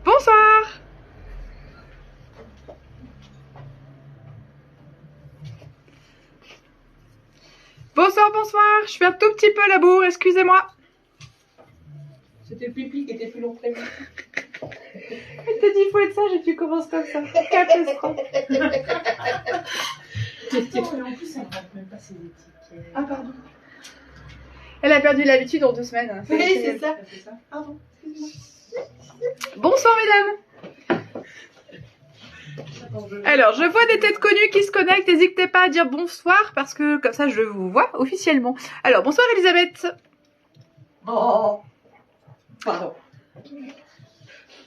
Bonsoir. Bonsoir, bonsoir. Je suis un tout petit peu à la bourre, excusez-moi. C'était le pipi qui était plus long que prévu. Elle t'a dit il faut être sage et tu commences comme ça. Catastrophe. En plus, elle ne rate même pas ses étiquettes. Ah, pardon. Elle a perdu l'habitude en 2 semaines. Oui, c'est ça. Pardon. Bonsoir, mesdames. Alors, je vois des têtes connues qui se connectent. N'hésitez pas à dire bonsoir parce que comme ça, je vous vois officiellement. Alors, bonsoir, Elisabeth. Oh. Pardon.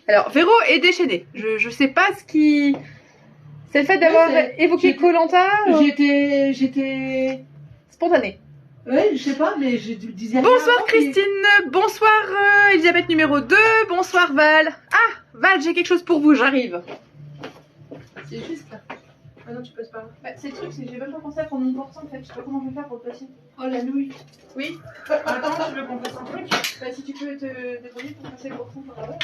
Alors, Véro est déchaînée. Je sais pas ce qui... C'est le fait d'avoir évoqué Koh-Lanta. J'étais... Spontané. Ouais, je sais pas, mais je disais... Bonsoir Christine, bonsoir Elisabeth numéro 2, bonsoir Val. Ah, Val, j'ai quelque chose pour vous, j'arrive. C'est juste là. Ah non, tu passes pas. Bah, c'est le truc, c'est que j'ai même pas pensé à prendre mon portant en fait. Je sais pas comment je vais faire pour le passer. Oh la nouille. Oui. Attends, tu veux qu'on fasse un truc? Bah, si tu peux te débrouiller pour passer le portant par là.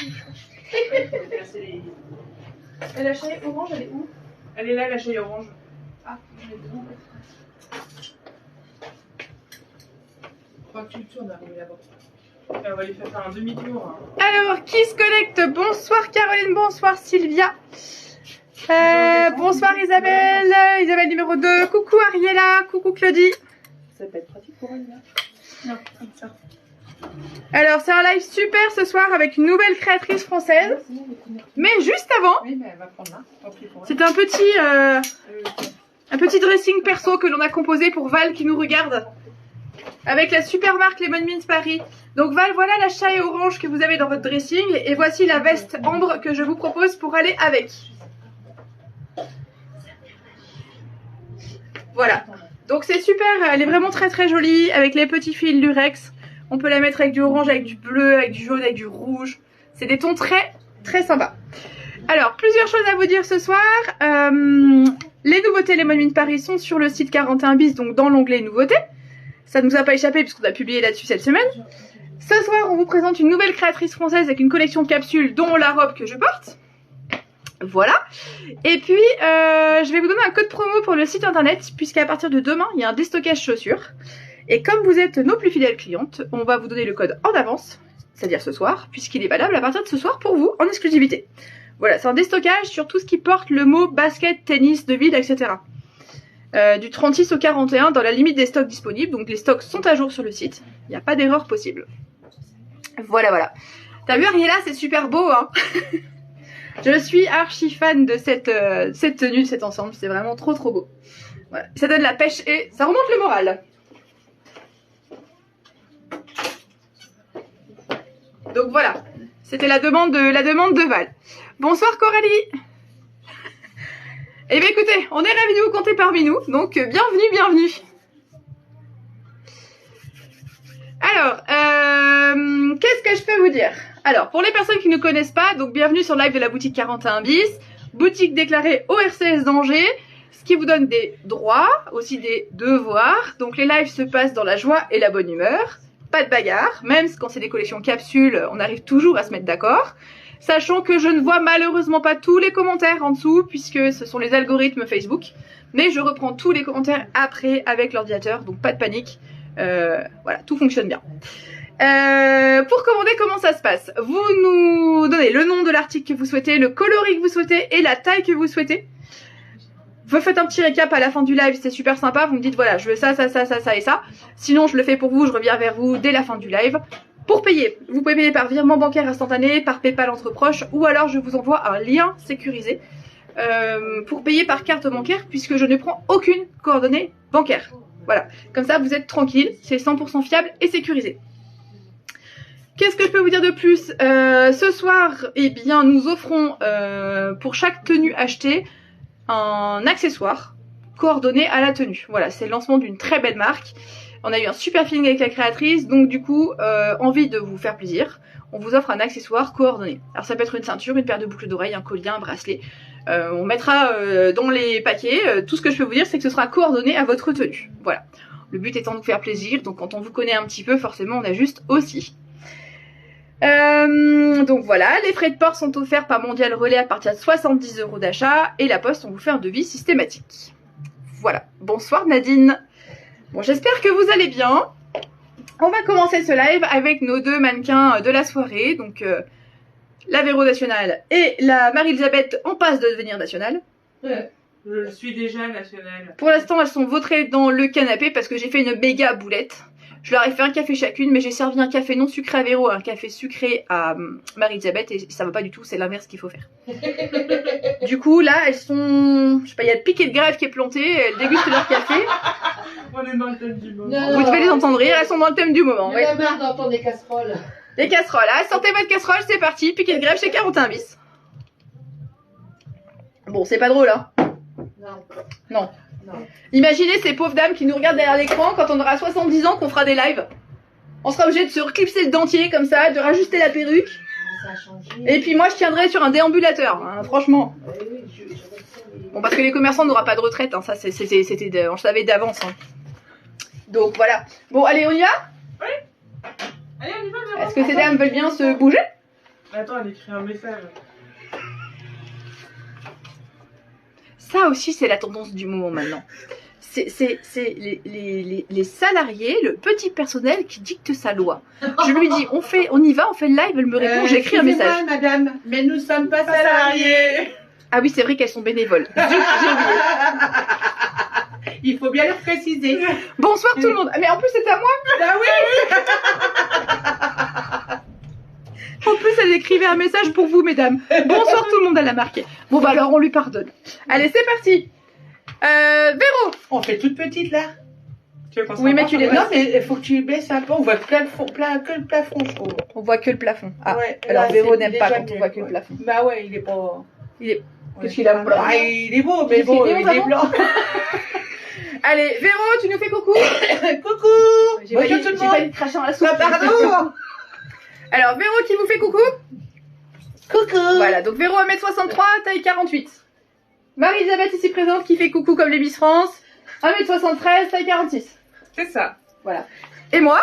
Et la chaîne orange, elle est où? Elle est là, la chaîne orange. Ah, je l'ai devant. Faut que tu tournes, arriver là-bas. On va lui faire un demi-tour. Hein. Alors, qui se connecte? Bonsoir Caroline, bonsoir Sylvia. Bonsoir Isabelle, Isabelle numéro 2, coucou Ariella, coucou Claudie. Ça peut être pratique pour elle, là. Non, comme ça. Alors, c'est un live super ce soir avec une nouvelle créatrice française. Mais juste avant, Oui, mais elle va prendre là. c'est un petit dressing perso que l'on a composé pour Val qui nous regarde. Avec la super marque Lemon Mint Paris. Donc Val, voilà la chaille orange que vous avez dans votre dressing. Et voici la veste ambre que je vous propose pour aller avec. Voilà. Donc c'est super, elle est vraiment très très jolie. Avec les petits fils lurex. On peut la mettre avec du orange, avec du bleu, avec du jaune, avec du rouge. C'est des tons très très sympas. Alors, plusieurs choses à vous dire ce soir. Les nouveautés Lemon Mint Paris sont sur le site 41 bis, donc dans l'onglet nouveautés. Ça ne nous a pas échappé puisqu'on a publié là-dessus cette semaine. Ce soir, on vous présente une nouvelle créatrice française avec une collection de capsules, dont la robe que je porte. Voilà. Et puis, je vais vous donner un code promo pour le site internet, puisqu'à partir de demain, il y a un déstockage chaussures. Et comme vous êtes nos plus fidèles clientes, on va vous donner le code en avance, c'est-à-dire ce soir, puisqu'il est valable à partir de ce soir pour vous, en exclusivité. Voilà, c'est un déstockage sur tout ce qui porte le mot basket, tennis, de ville, etc. Du 36 au 41 dans la limite des stocks disponibles. Donc les stocks sont à jour sur le site. Il n'y a pas d'erreur possible. Voilà, voilà. T'as vu Ariella, c'est super beau, hein. Je suis archi fan de cette tenue, de cet ensemble. C'est vraiment trop trop beau. Voilà. Ça donne la pêche et ça remonte le moral. Donc voilà. C'était la demande de Val. Bonsoir Coralie. Eh bien écoutez, on est ravis de vous compter parmi nous, donc bienvenue, bienvenue. Alors, qu'est-ce que je peux vous dire? Alors, pour les personnes qui ne connaissent pas, donc bienvenue sur le live de la boutique 41 bis, boutique déclarée au RCS d'Angers, ce qui vous donne des droits, aussi des devoirs. Donc les lives se passent dans la joie et la bonne humeur, pas de bagarre, même quand c'est des collections capsules, on arrive toujours à se mettre d'accord. Sachant que je ne vois malheureusement pas tous les commentaires en dessous, puisque ce sont les algorithmes Facebook. Mais je reprends tous les commentaires après avec l'ordinateur, donc pas de panique. Voilà, tout fonctionne bien. Pour commander, comment ça se passe? Vous nous donnez le nom de l'article que vous souhaitez, le coloris que vous souhaitez et la taille que vous souhaitez. Vous faites un petit récap à la fin du live, c'est super sympa. Vous me dites voilà, je veux ça, ça, ça, ça, ça et ça. Sinon, je le fais pour vous, je reviens vers vous dès la fin du live. Pour payer, vous pouvez payer par virement bancaire instantané, par PayPal entre proches, ou alors je vous envoie un lien sécurisé pour payer par carte bancaire, puisque je ne prends aucune coordonnée bancaire. Voilà, comme ça vous êtes tranquille, c'est 100% fiable et sécurisé. Qu'est-ce que je peux vous dire de plus? Ce soir, eh bien, nous offrons pour chaque tenue achetée un accessoire coordonné à la tenue. Voilà, c'est le lancement d'une très belle marque. On a eu un super feeling avec la créatrice, donc du coup, envie de vous faire plaisir, on vous offre un accessoire coordonné. Alors ça peut être une ceinture, une paire de boucles d'oreilles, un collier, un bracelet. On mettra dans les paquets, tout ce que je peux vous dire, c'est que ce sera coordonné à votre tenue. Voilà. Le but étant de vous faire plaisir, donc quand on vous connaît un petit peu, forcément on ajuste aussi. Donc voilà, les frais de port sont offerts par Mondial Relais à partir de 70 € d'achat et la Poste on vous fait un devis systématique. Voilà, bonsoir Nadine. Bon, j'espère que vous allez bien. On va commencer ce live avec nos deux mannequins de la soirée, donc la Véro nationale et la Marie-Elisabeth en passe de devenir nationale. Ouais. Je suis déjà nationale. Pour l'instant, elles sont vautrées dans le canapé parce que j'ai fait une méga boulette. Je leur ai fait un café chacune, mais j'ai servi un café non sucré à Véro et un café sucré à Marie-Elisabeth et ça va pas du tout, c'est l'inverse qu'il faut faire. Du coup, là, elles sont... Je sais pas, il y a le piquet de grève qui est planté, elles dégustent leur café. On est dans le thème du moment. Non. Vous devez les entendre rire, elles sont dans le thème du moment. Il Ouais. y a marre d'entendre des casseroles. Les casseroles, hein, sortez votre casserole, c'est parti, piquet de grève chez 41 bis. Bon, c'est pas drôle, hein. Non. Non. Non. Imaginez ces pauvres dames qui nous regardent derrière l'écran quand on aura 70 ans qu'on fera des lives. On sera obligé de se reclipser le dentier comme ça, de rajuster la perruque. Ça a changé. Et puis moi je tiendrai sur un déambulateur, hein, franchement. Oui, je Bon, parce que les commerçants n'auront pas de retraite, hein, ça c'était, on le savait d'avance. Hein. Donc voilà. Bon, allez, on y va? Allez, on y va, Véro. Est-ce que ces dames veulent bien se bouger? Attends, elle écrit un message. Ça aussi, c'est la tendance du moment maintenant. C'est les salariés, le petit personnel qui dicte sa loi. Je lui dis, on y va, on fait le live, elle me répond, j'écris un message. Excusez-moi, madame, mais nous sommes pas salariés. Ah oui, c'est vrai qu'elles sont bénévoles. J'ai oublié. Il faut bien le préciser. Bonsoir tout le monde. Mais en plus, c'est à moi. Ah oui. En plus, elle écrivait un message pour vous, mesdames. Bonsoir tout le monde, elle a marqué. Bon, bah alors, on lui pardonne. Allez, c'est parti. Véro. On fait toute petite là. Tu veux qu'on Oui, s'en mais va, tu les- Véro? Non, mais il faut que tu baisses un peu. On voit que le plafond, je trouve. On voit que le plafond. Ah, Ouais, alors là, Véro c'est n'aime pas déjà quand on mieux, voit que le ouais. plafond. Bah ouais, il est pas. Il est... Ouais. Qu'est-ce qu'il a blanc? Ah, il est beau, mais Qu'est-ce bon, qu'il est il beau, est vraiment blanc. Allez, Véro, tu nous fais coucou. Coucou. J'ai Bonjour failli tout le j'ai failli monde. te cracher dans la soupe. Ah, pardon. Alors, Véro qui vous fait coucou. Coucou. Voilà, donc Véro 1m63, taille 48. Marie-Elisabeth ici présente qui fait coucou comme les Miss France. 1m73, taille 46. C'est ça. Voilà. Et moi,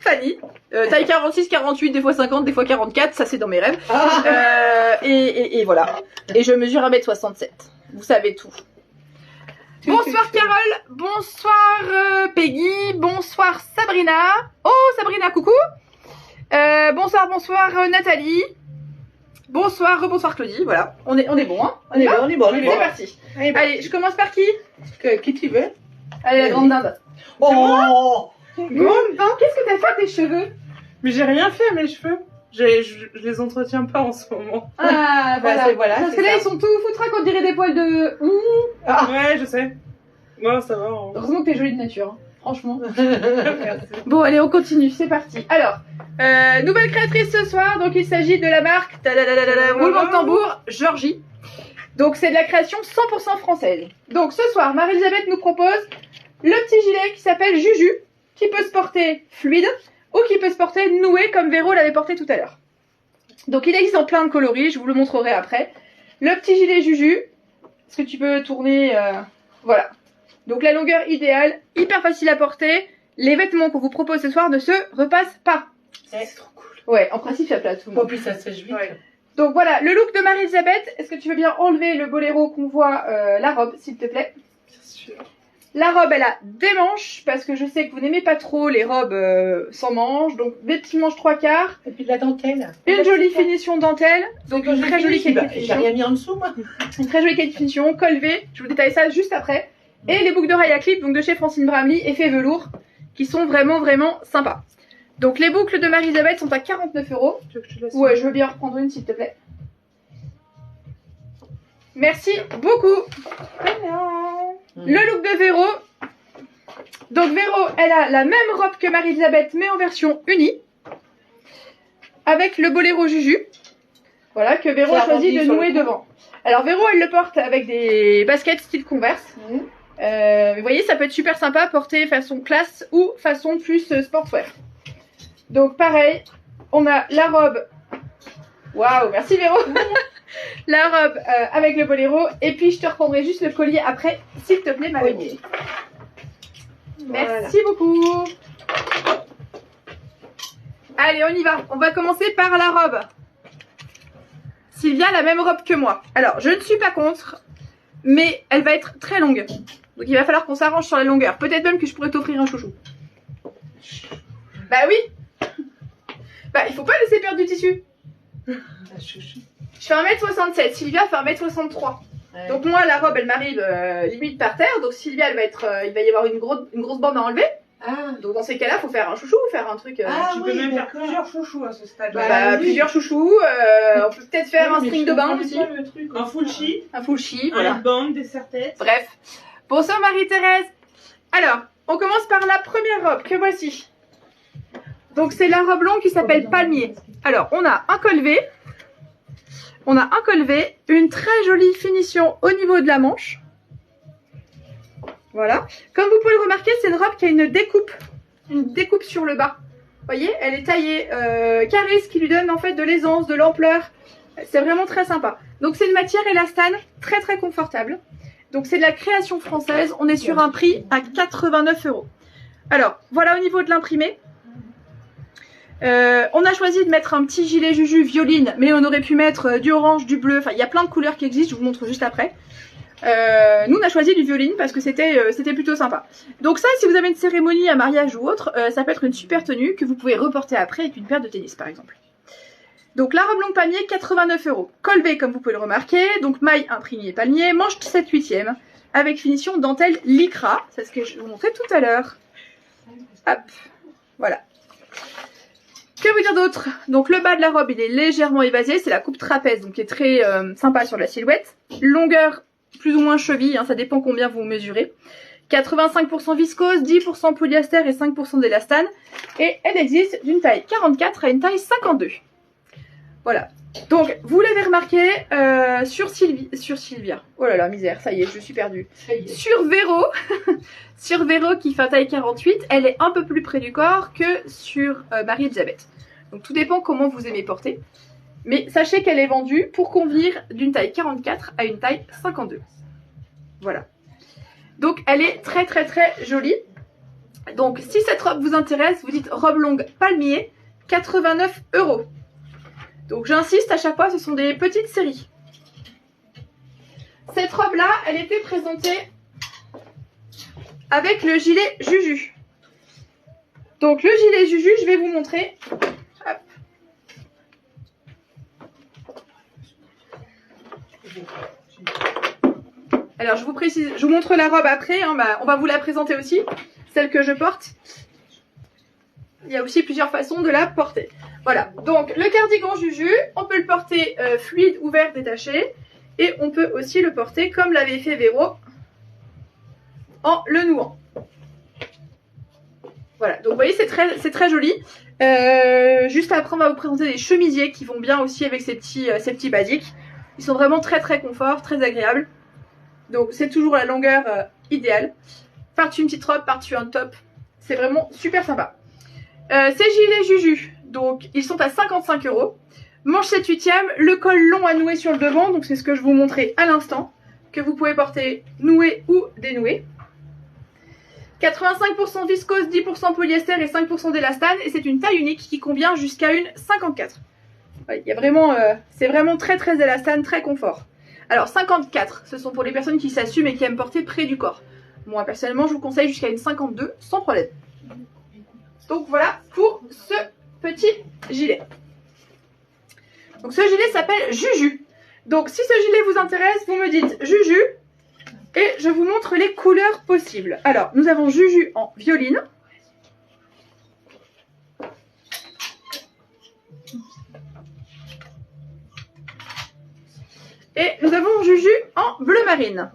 Fanny, taille 46, 48, des fois 50, des fois 44, ça c'est dans mes rêves. Ah. Et voilà. Et je mesure 1m67. Vous savez tout. Bonsoir Carole, bonsoir Peggy, bonsoir Sabrina. Oh Sabrina, coucou. Bonsoir Nathalie. Bonsoir, rebonsoir Claudie, voilà. On est bon, hein. On est bon, on est bon, on est C'est bon. parti. Allez, bah, Allez, je commence par qui? qui tu veux? Allez, la grande dinde. Oh. Grande dinde, qu'est-ce que t'as fait à tes cheveux? Mais j'ai rien fait à mes cheveux. Je les entretiens pas en ce moment. Ah, Bah, c'est- voilà, Parce c'est que là, ça. ils sont tout foutraques, on dirait des poils de... Ah. Ouais, je sais. Non, ça va. hein. Heureusement que t'es jolie de nature, hein. Franchement. Merci. Bon, allez, on continue, c'est parti. Alors, nouvelle créatrice ce soir, donc il s'agit de la marque roulement de tambour, Georgie. Donc c'est de la création 100% française. Donc ce soir, Marie-Elisabeth nous propose le petit gilet qui s'appelle Juju, qui peut se porter fluide ou qui peut se porter noué comme Véro l'avait porté tout à l'heure. Donc il existe en plein de coloris, je vous le montrerai après. Le petit gilet Juju, est-ce que tu peux tourner voilà. Donc la longueur idéale, hyper facile à porter. Les vêtements qu'on vous propose ce soir ne se repassent pas. C'est trop cool. Ouais, en principe, ça plaît à tout le Bon, monde. puis ça sèche vite. Ouais. Donc voilà, le look de Marie-Elisabeth. Est-ce que tu veux bien enlever le boléro qu'on voit, la robe, s'il te plaît? Bien sûr. La robe, elle a des manches, parce que je sais que vous n'aimez pas trop les robes sans manches. Donc des petits manches 3/4. Et puis de la dentelle. Une jolie finition dentelle. Donc une très jolie qualité de J'ai finition. rien mis en dessous, moi. Une très jolie qualité de finition, col V. Je vous détaille ça juste après. Et les boucles d'oreilles à clip, donc de chez Francine Bramley, effet velours, qui sont vraiment, vraiment sympas. Donc les boucles de Marie-Elisabeth sont à 49 €. Tu veux que je te laisse? Ouais, je veux bien en reprendre une, s'il te plaît. Merci beaucoup. Le look de Véro. Donc Véro, elle a la même robe que Marie-Elisabeth, mais en version unie. Avec le boléro Juju. Voilà, que Véro a choisi de nouer devant. Alors Véro, elle le porte avec des baskets style Converse. Vous voyez, ça peut être super sympa, porter façon classe ou façon plus sportswear. Donc pareil, on a la robe. Waouh, merci Véro. La robe avec le boléro. Et puis je te reprendrai juste le collier après, s'il te plaît, ma Véro. Ok. Merci beaucoup. Allez, on y va. On va commencer par la robe. Sylvia a la même robe que moi. Alors, je ne suis pas contre, mais elle va être très longue. Donc, il va falloir qu'on s'arrange sur la longueur. Peut-être même que je pourrais t'offrir un chouchou. Bah oui. Bah, il faut pas laisser perdre du tissu. Je fais 1m67, Sylvia fait 1m63. Ouais. Donc moi, la robe, elle m'arrive limite par terre. Donc Sylvia, elle va être, il va y avoir une grosse bande à enlever. Ah, Donc dans ces cas-là, il faut faire un chouchou, faire un truc... Ah, Tu oui, peux même faire d'accord. plusieurs chouchous à ce stade-là. bah, oui. plusieurs chouchous. On peut peut-être faire un string de bain aussi. Un full chi, Un full chi, un voilà. band, des serre-têtes. Bref. Bonsoir Marie-Thérèse. Alors, on commence par la première robe que voici. Donc c'est la robe longue qui s'appelle palmier. Alors, on a un col V. On a un col V, une très jolie finition au niveau de la manche. Voilà. Comme vous pouvez le remarquer, c'est une robe qui a une découpe sur le bas. Vous voyez, elle est taillée carrée, ce qui lui donne en fait de l'aisance, de l'ampleur. C'est vraiment très sympa. Donc c'est une matière élastane très très confortable. Donc c'est de la création française. On est sur un prix à 89 €. Alors, voilà au niveau de l'imprimé. On a choisi de mettre un petit gilet Juju violine, mais on aurait pu mettre du orange, du bleu. Enfin, il y a plein de couleurs qui existent, je vous montre juste après. Nous, on a choisi du violine parce que c'était plutôt sympa. Donc ça, si vous avez une cérémonie, un mariage ou autre, ça peut être une super tenue que vous pouvez reporter après avec une paire de tennis, par exemple. Donc la robe longue palmier, 89 €. Col V, comme vous pouvez le remarquer. Donc maille imprimée palmier, manche 7/8, avec finition dentelle lycra. C'est ce que je vous montrais tout à l'heure. Hop, voilà. Que vous dire d'autre? Donc le bas de la robe, il est légèrement évasé, c'est la coupe trapèze, donc qui est très sympa sur la silhouette. Longueur plus ou moins cheville, hein, ça dépend combien vous mesurez. 85% viscose, 10% polyester et 5% d'élastane. Et elle existe d'une taille 44 à une taille 52. Voilà. Donc vous l'avez remarqué sur Sylvia. Oh là là, misère, ça y est, je suis perdue. ça y est. Sur Véro, sur Véro qui fait taille 48, elle est un peu plus près du corps que sur Marie-Elisabeth. Donc tout dépend comment vous aimez porter. Mais sachez qu'elle est vendue pour convenir d'une taille 44 à une taille 52. Voilà. Donc elle est très très très jolie. Donc si cette robe vous intéresse, vous dites robe longue palmier, 89 €. Donc j'insiste, à chaque fois ce sont des petites séries. Cette robe là, elle était présentée avec le gilet Juju. Donc le gilet Juju, je vais vous montrer. Hop. Alors je vous précise, je vous montre la robe après, hein, on va vous la présenter aussi, celle que je porte. Il y a aussi plusieurs façons de la porter. Voilà, donc le cardigan Juju, on peut le porter fluide, ouvert, détaché. Et on peut aussi le porter comme l'avait fait Véro, en le nouant. Voilà, donc vous voyez, c'est très joli. Juste après, on va vous présenter des chemisiers qui vont bien aussi avec ces petits basiques. Ils sont vraiment très très confort, très agréables. Donc c'est toujours la longueur idéale. Par-dessus une petite robe, par-dessus un top. C'est vraiment super sympa. Ces gilets Juju, donc ils sont à 55 €. Manche 7/8, le col long à nouer sur le devant, donc c'est ce que je vous montrais à l'instant, que vous pouvez porter noué ou dénoué. 85% viscose, 10% polyester et 5% d'élastane, et c'est une taille unique qui convient jusqu'à une 54. Ouais, il y a vraiment, c'est vraiment très très élastane, très confort. Alors 54, ce sont pour les personnes qui s'assument et qui aiment porter près du corps. Moi personnellement, je vous conseille jusqu'à une 52 sans problème. Donc voilà pour ce petit gilet. Donc ce gilet s'appelle Juju. Donc si ce gilet vous intéresse, vous me dites Juju et je vous montre les couleurs possibles. Alors nous avons Juju en violine. Et nous avons Juju en bleu marine.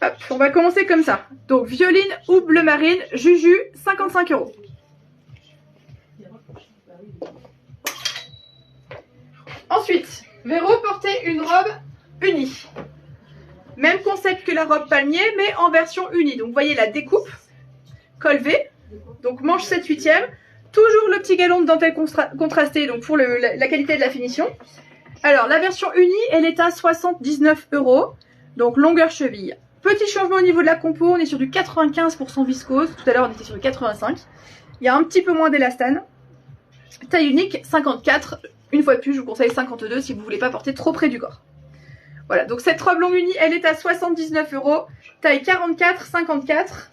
Hop, on va commencer comme ça. Donc violine ou bleu marine, Juju, 55 €. Ensuite, Véro portait une robe unie. Même concept que la robe palmier, mais en version unie. Donc vous voyez la découpe, col V, donc manche 7/8. Toujours le petit galon de dentelle contrasté, donc pour la qualité de la finition. Alors la version unie, elle est à 79 €. Donc longueur cheville. Petit changement au niveau de la compo, on est sur du 95% viscose. Tout à l'heure on était sur du 85. Il y a un petit peu moins d'élastane. Taille unique 54. Une fois de plus, je vous conseille 52 si vous voulez pas porter trop près du corps. Voilà, donc cette robe longue unie, elle est à 79 €. Taille 44, 54.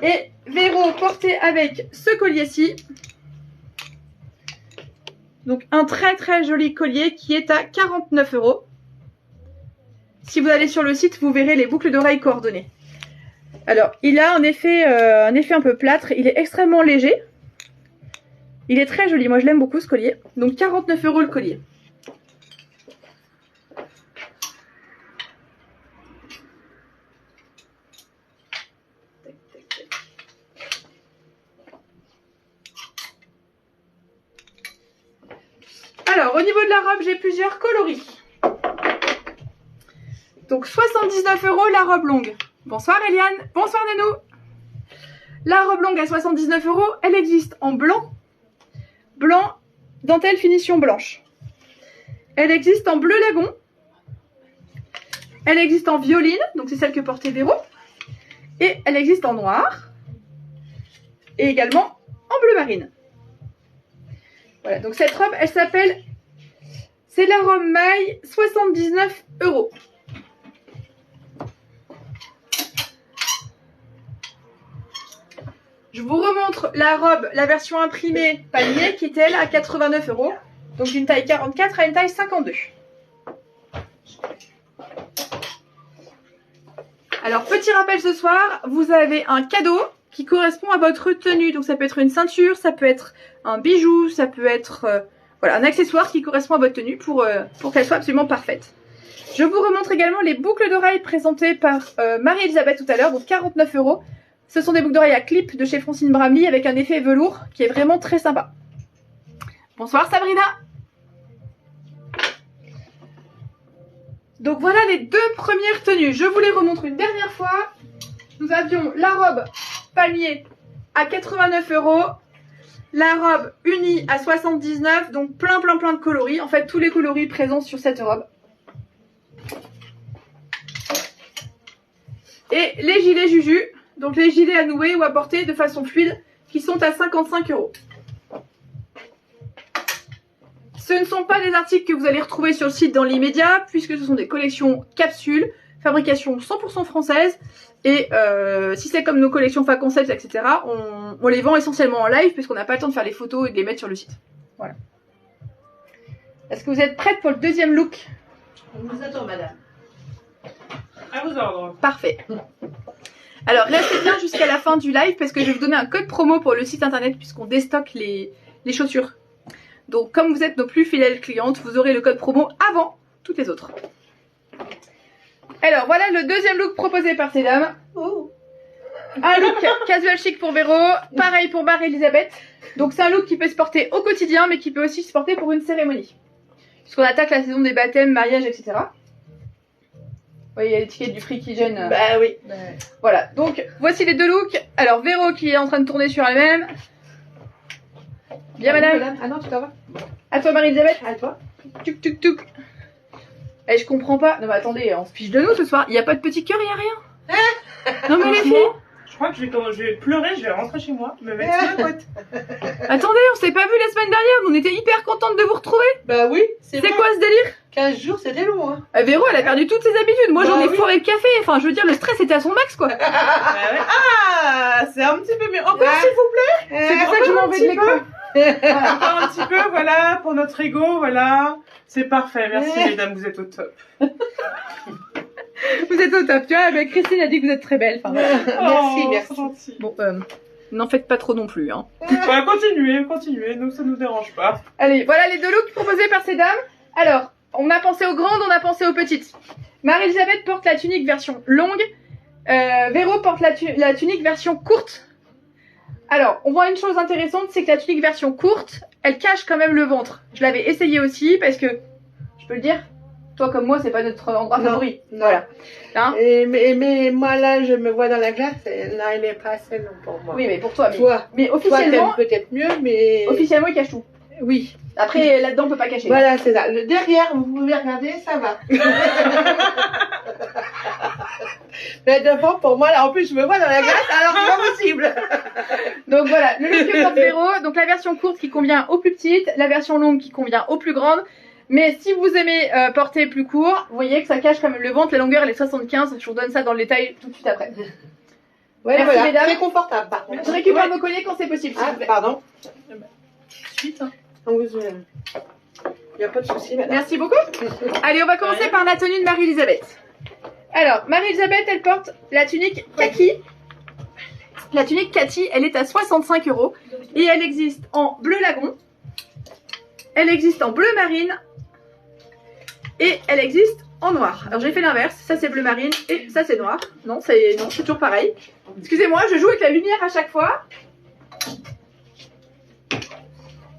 Et Véro porté avec ce collier-ci. Donc un très très joli collier qui est à 49 €. Si vous allez sur le site, vous verrez les boucles d'oreilles coordonnées. Alors, il a un effet un peu plâtre. Il est extrêmement léger. Il est très joli. Moi, je l'aime beaucoup ce collier. Donc 49 € le collier. Alors, au niveau de la robe, j'ai plusieurs coloris. Donc 79 € la robe longue. Bonsoir Eliane, bonsoir Nanou. La robe longue à 79 €, elle existe en blanc, dentelle finition blanche. Elle existe en bleu lagon. Elle existe en violine, donc c'est celle que portait Véro. Et elle existe en noir. Et également en bleu marine. Voilà, donc cette robe, elle s'appelle... C'est la robe maille, 79 €. Je vous remontre la robe, la version imprimée palmier qui est elle à 89 €. Donc d'une taille 44 à une taille 52. Alors petit rappel ce soir, vous avez un cadeau qui correspond à votre tenue. Donc ça peut être une ceinture, ça peut être un bijou, ça peut être voilà, un accessoire qui correspond à votre tenue pour qu'elle soit absolument parfaite. Je vous remontre également les boucles d'oreilles présentées par Marie-Elisabeth tout à l'heure, donc 49 €. Ce sont des boucles d'oreilles à clip de chez Francine Bramley avec un effet velours qui est vraiment très sympa. Bonsoir Sabrina. Donc voilà les deux premières tenues. Je vous les remontre une dernière fois. Nous avions la robe palmier à 89 €. La robe unie à 79, donc plein de coloris. En fait, tous les coloris présents sur cette robe. Et les gilets Juju. Donc les gilets à nouer ou à porter de façon fluide qui sont à 55 €. Ce ne sont pas des articles que vous allez retrouver sur le site dans l'immédiat puisque ce sont des collections capsules, fabrication 100% française et si c'est comme nos collections Faconcept, etc. on les vend essentiellement en live puisqu'on n'a pas le temps de faire les photos et de les mettre sur le site. Voilà. Est-ce que vous êtes prête pour le deuxième look? On vous attend, madame. À vos ordres. Parfait. Alors restez bien jusqu'à la fin du live parce que je vais vous donner un code promo pour le site internet puisqu'on déstocke les chaussures. Donc comme vous êtes nos plus fidèles clientes, vous aurez le code promo avant toutes les autres. Alors voilà le deuxième look proposé par ces dames. Oh. Un look casual chic pour Véro, pareil pour Marie-Elisabeth. Donc c'est un look qui peut se porter au quotidien mais qui peut aussi se porter pour une cérémonie. Puisqu'on attaque la saison des baptêmes, mariages, etc. Oui, il y a l'étiquette du Freaky Gen. Bah oui. Voilà, donc voici les deux looks. Alors Véro qui est en train de tourner sur elle-même. Bien madame. Ah non, tu t'en vas. À toi Marie-Elisabeth. À toi. Tuc tuc tuc. Eh, je comprends pas. Non mais attendez, on se fiche de nous ce soir. Il n'y a pas de petit cœur, il n'y a rien. Non mais les filles. Je crois que je vais pleurer, je vais rentrer chez moi, me mettre sur la côte. Attendez, on s'est pas vu la semaine dernière. On était hyper contentes de vous retrouver. Bah oui, C'est quoi ce délire? 15 jours, c'était long, hein. Véro, elle a perdu toutes ses habitudes. Moi, j'en ai foiré le café. Enfin, je veux dire, le stress était à son max, quoi. Ah, c'est un petit peu mieux. Encore, Ah. s'il vous plaît. C'est pour ça que je m'en vais de l'écran. Encore un petit peu, voilà, pour notre ego, voilà. C'est parfait, merci mesdames, vous êtes au top. Vous êtes au top, tu vois. Mais Christine a dit que vous êtes très belle. Enfin, voilà. Merci, Oh, merci. c'est gentil. Bon, n'en faites pas trop non plus, hein. Voilà, continuez, nous ça nous dérange pas. Allez, voilà les deux looks proposés par ces dames. Alors, on a pensé aux grandes, on a pensé aux petites. Marie-Elisabeth porte la tunique version longue. Véro porte la tunique version courte. Alors, on voit une chose intéressante, c'est que la tunique version courte, elle cache quand même le ventre. Je l'avais essayé aussi parce que, je peux le dire, toi comme moi, c'est pas notre endroit favori. Voilà. Hein? Mais moi là, je me vois dans la glace, et là, elle est pas assez long pour moi. Oui, mais pour toi. Mais, Toi, mais toi officiellement, t'aimes peut-être mieux, mais... officiellement, il cache tout. Oui. Après, là-dedans, on peut pas cacher. Voilà, c'est ça. Le derrière, vous pouvez regarder, ça va. Mais devant, pour moi, là, en plus, je me vois dans la glace, alors c'est pas possible. Donc voilà, le look que porte Véro. Donc la version courte qui convient aux plus petites, la version longue qui convient aux plus grandes. Mais si vous aimez porter plus court, vous voyez que ça cache quand même le ventre. La longueur elle est 75. Je vous donne ça dans le détail tout de suite après. Ouais, Merci, voilà, mesdames. très confortable, par contre. Je récupère vos colliers quand c'est possible. s'il Ah, vous plaît. pardon. Suite. Hein. Il n'y a pas de souci, madame. Merci beaucoup. Allez, on va commencer par la tenue de Marie-Elisabeth. Alors, Marie-Elisabeth, elle porte la tunique kaki. La tunique kaki, elle est à 65 € et elle existe en bleu lagon. Elle existe en bleu marine et elle existe en noir. Alors j'ai fait l'inverse, ça c'est bleu marine et ça c'est noir. Non, c'est toujours pareil. Excusez-moi, je joue avec la lumière à chaque fois.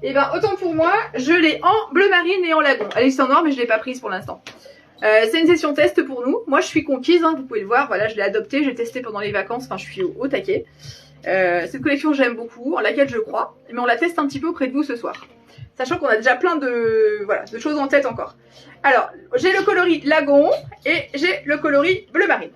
Et ben autant pour moi, je l'ai en bleu marine et en lagon. Elle existe en noir mais je l'ai pas prise pour l'instant. C'est une session test pour nous. Moi je suis conquise, hein, vous pouvez le voir. Voilà, je l'ai adoptée, j'ai testé pendant les vacances. Enfin, je suis au taquet. Cette collection j'aime beaucoup, en laquelle je crois. Mais on la teste un petit peu auprès de vous ce soir. Sachant qu'on a déjà plein de choses en tête encore. Alors, j'ai le coloris lagon et j'ai le coloris bleu marine.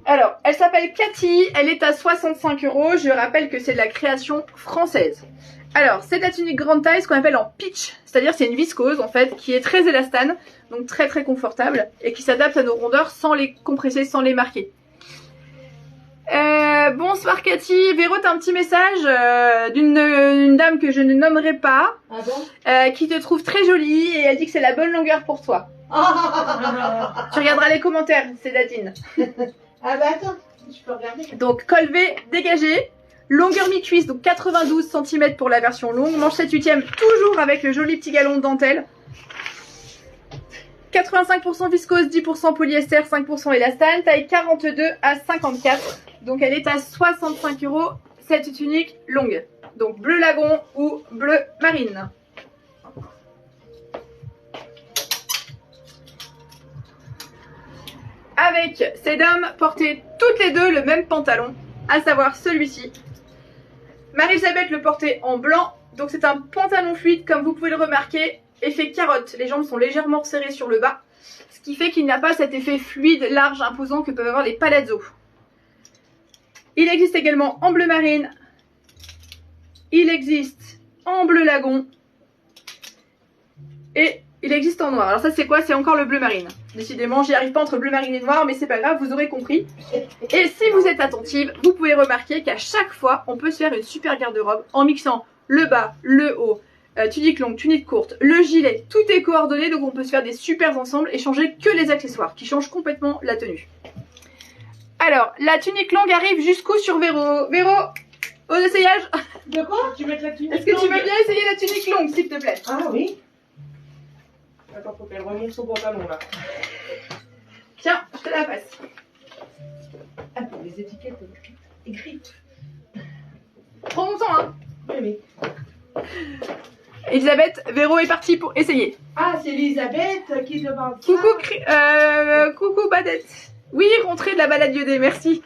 Alors, elle s'appelle Cathy, elle est à 65 €. Je rappelle que c'est de la création française. Alors, c'est de la tunique grande taille, ce qu'on appelle en pitch. C'est-à-dire c'est une viscose en fait, qui est très élastane, donc très très confortable, et qui s'adapte à nos rondeurs sans les compresser, sans les marquer. Bonsoir Cathy, Véro, t'as un petit message d'une dame que je ne nommerai pas, Ah bon? qui te trouve très jolie et elle dit que c'est la bonne longueur pour toi. Tu regarderas les commentaires, c'est Nadine. Ah bah attends, je peux regarder. Donc col V dégagé, longueur mi-cuisse, donc 92 cm pour la version longue, manchette 8e, toujours avec le joli petit galon de dentelle. 85% viscose, 10% polyester, 5% élastane, taille 42 à 54. Donc elle est à 65 € cette tunique longue. Donc bleu lagon ou bleu marine. Avec ces dames portaient toutes les deux le même pantalon, à savoir celui-ci. Marie-Elisabeth le portait en blanc, donc c'est un pantalon fluide comme vous pouvez le remarquer. Effet carotte, les jambes sont légèrement serrées sur le bas, ce qui fait qu'il n'y a pas cet effet fluide, large, imposant que peuvent avoir les palazzo. Il existe également en bleu marine, il existe en bleu lagon et il existe en noir. Alors ça c'est quoi? C'est encore le bleu marine. Décidément j'y arrive pas entre bleu marine et noir, mais c'est pas grave, vous aurez compris. Et si vous êtes attentive, vous pouvez remarquer qu'à chaque fois on peut se faire une super garde-robe en mixant le bas, le haut, tunique longue, tunique courte, le gilet, tout est coordonné, donc on peut se faire des super ensembles et changer que les accessoires qui changent complètement la tenue. Alors, la tunique longue arrive jusqu'où sur Véro? Véro, au essayage. De quoi? Tu mets la tunique. Est-ce que tu veux longue. bien essayer la tunique longue, s'il te plaît? Ah oui. Attends, faut qu'elle remonte son pantalon là. Tiens, je te la passe. Ah, pour les étiquettes écrites. Prends mon temps, hein. Oui, oui. Elisabeth, Véro est partie pour essayer. Ah, c'est Elisabeth qui demande ça. Coucou, coucou Badette. Oui, rentrée de la balade iodée, merci.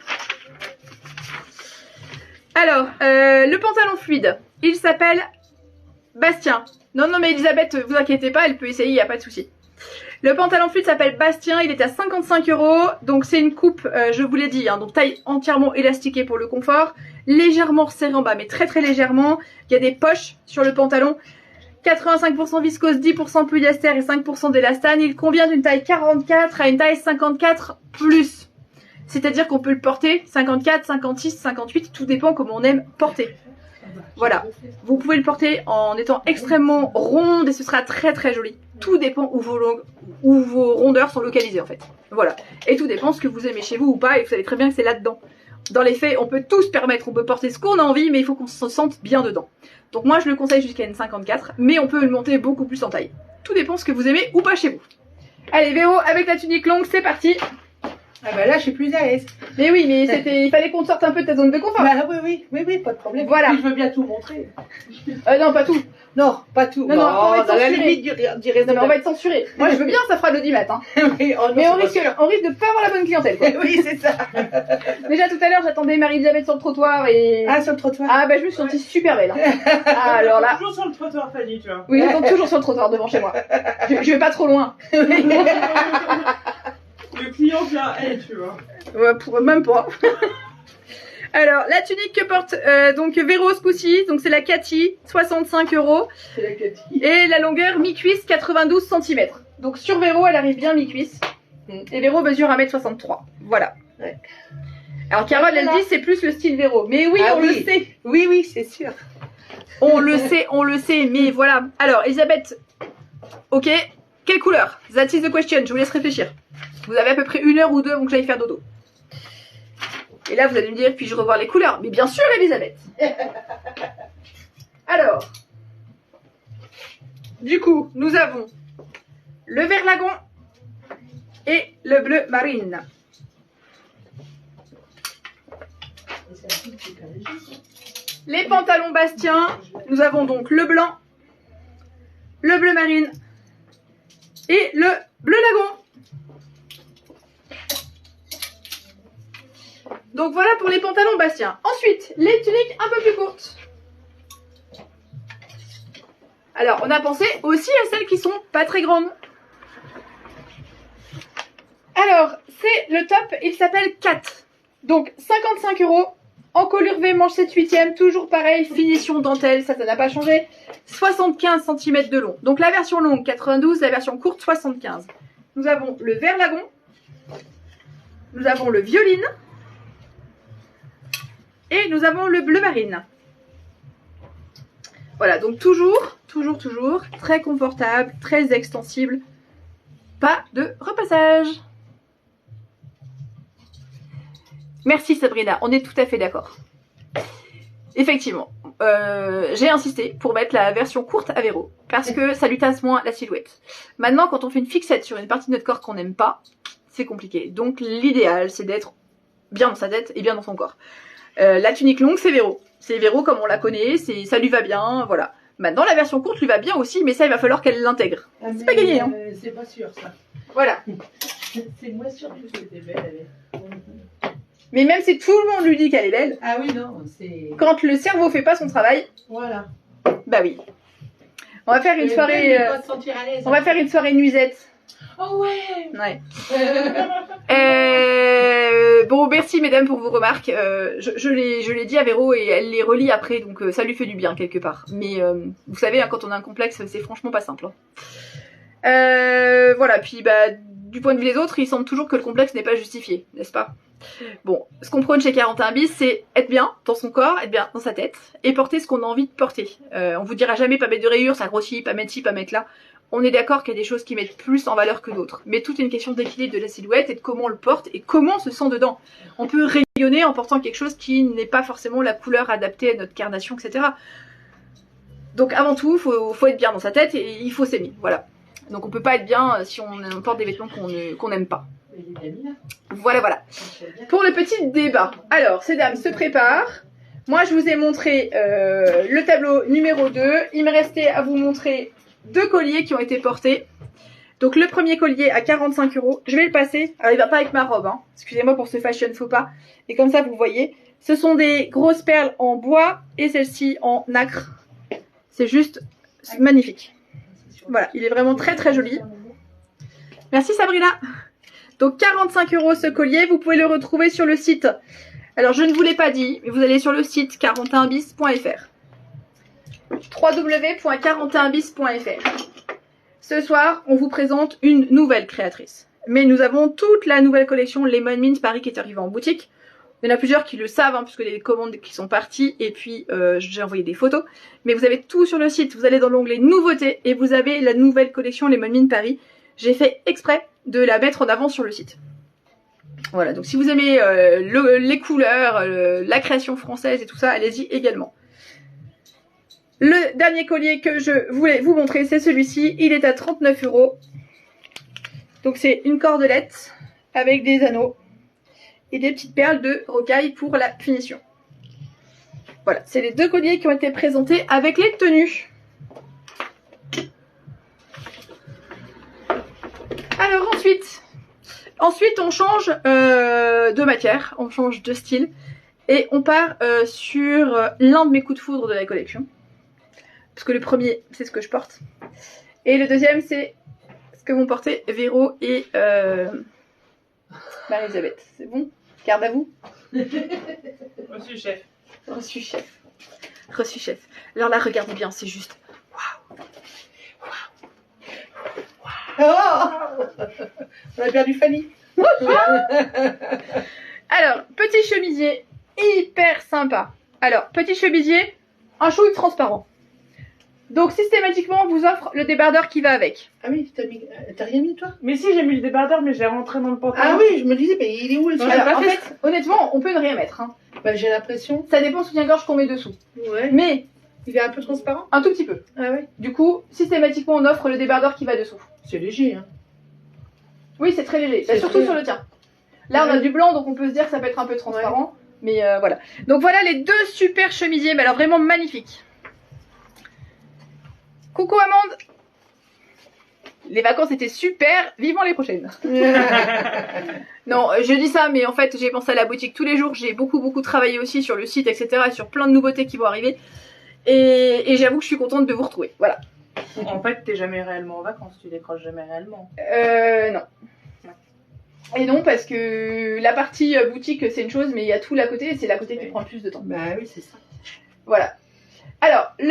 Alors, le pantalon fluide, il s'appelle Bastien. Non, mais Elisabeth, vous inquiétez pas, elle peut essayer, il n'y a pas de souci. Le pantalon fluide s'appelle Bastien, il est à 55 €. Donc c'est une coupe, je vous l'ai dit, hein, donc taille entièrement élastiquée pour le confort. Légèrement resserrée en bas, mais très très légèrement. Il y a des poches sur le pantalon. 85% viscose, 10% polyester et 5% d'élastane. Il convient d'une taille 44 à une taille 54 plus. C'est-à-dire qu'on peut le porter 54, 56, 58, tout dépend comment on aime porter. Voilà, vous pouvez le porter en étant extrêmement ronde et ce sera très très joli. Tout dépend où vos rondeurs sont localisées en fait. Voilà, et tout dépend ce que vous aimez chez vous ou pas et vous savez très bien que c'est là-dedans. Dans les faits, on peut tout se permettre, on peut porter ce qu'on a envie mais il faut qu'on se sente bien dedans. Donc moi je le conseille jusqu'à une 54 mais on peut le monter beaucoup plus en taille. Tout dépend ce que vous aimez ou pas chez vous. Allez Véro, avec la tunique longue, c'est parti. Ah bah là, je suis plus à l'aise. Mais oui, mais il fallait qu'on te sorte un peu de ta zone de confort. Bah oui, pas de problème. Voilà. Puis je veux bien tout montrer. Non, pas tout. Non, pas tout. Non, on va être dans la censuré. limite du réseau. Non, mais on va être censuré. Moi, je veux bien, ça fera de l'audimat. Hein. Oui, oh non, Mais on c'est risque de pas avoir la bonne clientèle. Quoi. pas- Oui, c'est ça. Déjà, tout à l'heure, j'attendais Marie-Elisabeth sur le trottoir et... Ah, sur le trottoir. Ah, bah, je me suis sentie super belle. Hein. Ah, alors là... Toujours sur le trottoir, Fanny, tu vois. Oui, j'attends toujours sur le trottoir devant chez moi. Je vais pas trop loin. Le client vient, hey, tu vois. Ouais, même pas. Alors, la tunique que porte donc Véro ce coup-ci, donc c'est la Cathy, 65 €. C'est la Cathy. Et la longueur mi-cuisse, 92 cm. Donc sur Véro, elle arrive bien mi-cuisse. Et Véro mesure 1m63. Voilà. Ouais. Alors Carole, elle dit c'est plus le style Véro. Mais oui, Ah on oui. le sait. Oui, oui, c'est sûr. On le sait, mais voilà. Alors, Elisabeth, ok, quelle couleur? That is the question, je vous laisse réfléchir. Vous avez à peu près 1 heure ou 2 avant que j'aille faire dodo. Et là, vous allez me dire, puis-je revoir les couleurs? Mais bien sûr, Elisabeth. Alors, du coup, nous avons le vert lagon et le bleu marine. Les pantalons Bastien, nous avons donc le blanc, le bleu marine et le bleu lagon. Donc voilà pour les pantalons Bastien. Ensuite, les tuniques un peu plus courtes. Alors, on a pensé aussi à celles qui sont pas très grandes. Alors, c'est le top, il s'appelle Cat. Donc, 55 €. En colure V, manche 7/8e, toujours pareil, finition dentelle, ça n'a pas changé. 75 cm de long. Donc la version longue, 92, la version courte, 75. Nous avons le vert lagon. Nous avons le violine. Et nous avons le bleu marine. Voilà, donc toujours, très confortable, très extensible. Pas de repassage. Merci Sabrina, on est tout à fait d'accord. Effectivement, j'ai insisté pour mettre la version courte à Véro, parce que ça lui tasse moins la silhouette. Maintenant, quand on fait une fixette sur une partie de notre corps qu'on n'aime pas, c'est compliqué. Donc l'idéal, c'est d'être bien dans sa tête et bien dans son corps. La tunique longue, c'est Véro. C'est Véro comme on la connaît, ça lui va bien, voilà. Maintenant, la version courte lui va bien aussi, mais ça, il va falloir qu'elle l'intègre. C'est pas gagné, hein. C'est pas sûr, ça. Voilà. C'est moins sûr que c'était belle, elle est. Mais même si tout le monde lui dit qu'elle est belle, Ah oui, non, c'est... quand le cerveau fait pas son travail, Voilà. bah oui. On va faire une soirée. Pas se sentir à l'aise. On va faire une soirée nuisette. Oh ouais. Ouais. Bon, merci mesdames pour vos remarques. Je l'ai dit à Véro et elle les relit après, donc ça lui fait du bien quelque part. Mais vous savez, hein, quand on a un complexe, c'est franchement pas simple. Hein. Voilà, puis bah du point de vue des autres, il semble toujours que le complexe n'est pas justifié, n'est-ce pas? Bon, ce qu'on prône chez 41 bis, c'est être bien dans son corps, être bien dans sa tête, et porter ce qu'on a envie de porter. On vous dira jamais pas mettre de rayures, ça grossit, pas mettre ci, pas mettre là. On est d'accord qu'il y a des choses qui mettent plus en valeur que d'autres. Mais tout est une question d'équilibre de la silhouette et de comment on le porte et comment on se sent dedans. On peut rayonner en portant quelque chose qui n'est pas forcément la couleur adaptée à notre carnation, etc. Donc avant tout, faut être bien dans sa tête et il faut s'aimer. Voilà. Donc on peut pas être bien si on porte des vêtements qu'on n'aime pas. Voilà, voilà. Pour le petit débat. Alors, ces dames se préparent. Moi, je vous ai montré le tableau numéro 2. Il me restait à vous montrer 2 colliers qui ont été portés. Donc, le premier collier à 45 €. Je vais le passer. Alors, il va pas avec ma robe. Hein. Excusez-moi pour ce fashion faux pas. Et comme ça, vous voyez. Ce sont des grosses perles en bois et celle-ci en nacre. C'est juste magnifique. Voilà, il est vraiment très très joli. Merci Sabrina. Donc 45 € ce collier, vous pouvez le retrouver sur le site. Alors je ne vous l'ai pas dit, mais vous allez sur le site 41bis.fr. www.41bis.fr. Ce soir, on vous présente une nouvelle créatrice. Mais nous avons toute la nouvelle collection Lemon Mint Paris qui est arrivée en boutique. Il y en a plusieurs qui le savent, hein, puisque les commandes qui sont parties, et puis j'ai envoyé des photos. Mais vous avez tout sur le site, vous allez dans l'onglet nouveautés, et vous avez la nouvelle collection Lemon Mint Paris. J'ai fait exprès de la mettre en avant sur le site. Voilà, donc si vous aimez les couleurs, la création française et tout ça, allez-y également. Le dernier collier que je voulais vous montrer, c'est celui-ci. Il est à 39 €. Donc c'est une cordelette avec des anneaux et des petites perles de rocaille pour la finition. Voilà, c'est les 2 colliers qui ont été présentés avec les tenues. Alors ensuite on change de matière, on change de style et on part sur l'un de mes coups de foudre de la collection. Parce que le premier, c'est ce que je porte. Et le deuxième, c'est ce que vont porter Véro et Marie-Elisabeth, c'est bon? Garde à vous. Monsieur chef. Reçu chef. Reçu chef. Alors là, regardez bien, c'est juste. Oh on a perdu Fanny. Alors, petit chemisier, hyper sympa. Alors, petit chemisier, un chouille transparent. Donc, systématiquement, on vous offre le débardeur qui va avec. Ah oui, t'as rien mis toi? Mais si, j'ai mis le débardeur, mais j'ai rentré dans le pantalon. Ah oui, je me disais, mais il est où le Non, soutien? j'ai pas En fait fait, honnêtement, on peut ne rien mettre. Hein. Bah, j'ai l'impression. Ça dépend soutien-gorge qu'on met dessous. Ouais. Mais, Il est un peu transparent? un tout petit peu. Ah ouais. Du coup, systématiquement, on offre le débardeur qui va dessous. C'est léger, hein. Oui, c'est très léger. Bah, C'est surtout très- sur le tien. Là, on a Ouais. du blanc, donc on peut se dire que ça peut être un peu transparent. Mais voilà. Donc voilà les deux super chemisiers. Mais alors vraiment magnifiques. Coucou Amande. Les vacances étaient super. Vivement les prochaines. Non, je dis ça, mais en fait, j'ai pensé à la boutique tous les jours. J'ai beaucoup travaillé aussi sur le site, etc. Et sur plein de nouveautés qui vont arriver. Et j'avoue que je suis contente de vous retrouver. Voilà. En fait, t'es jamais réellement en vacances, tu décroches jamais réellement. Non. Et non, parce que la partie boutique, c'est une chose, mais il y a tout l'à côté, et c'est l'à côté qui prend le plus de temps. Bah oui, c'est ça. Voilà. Alors, les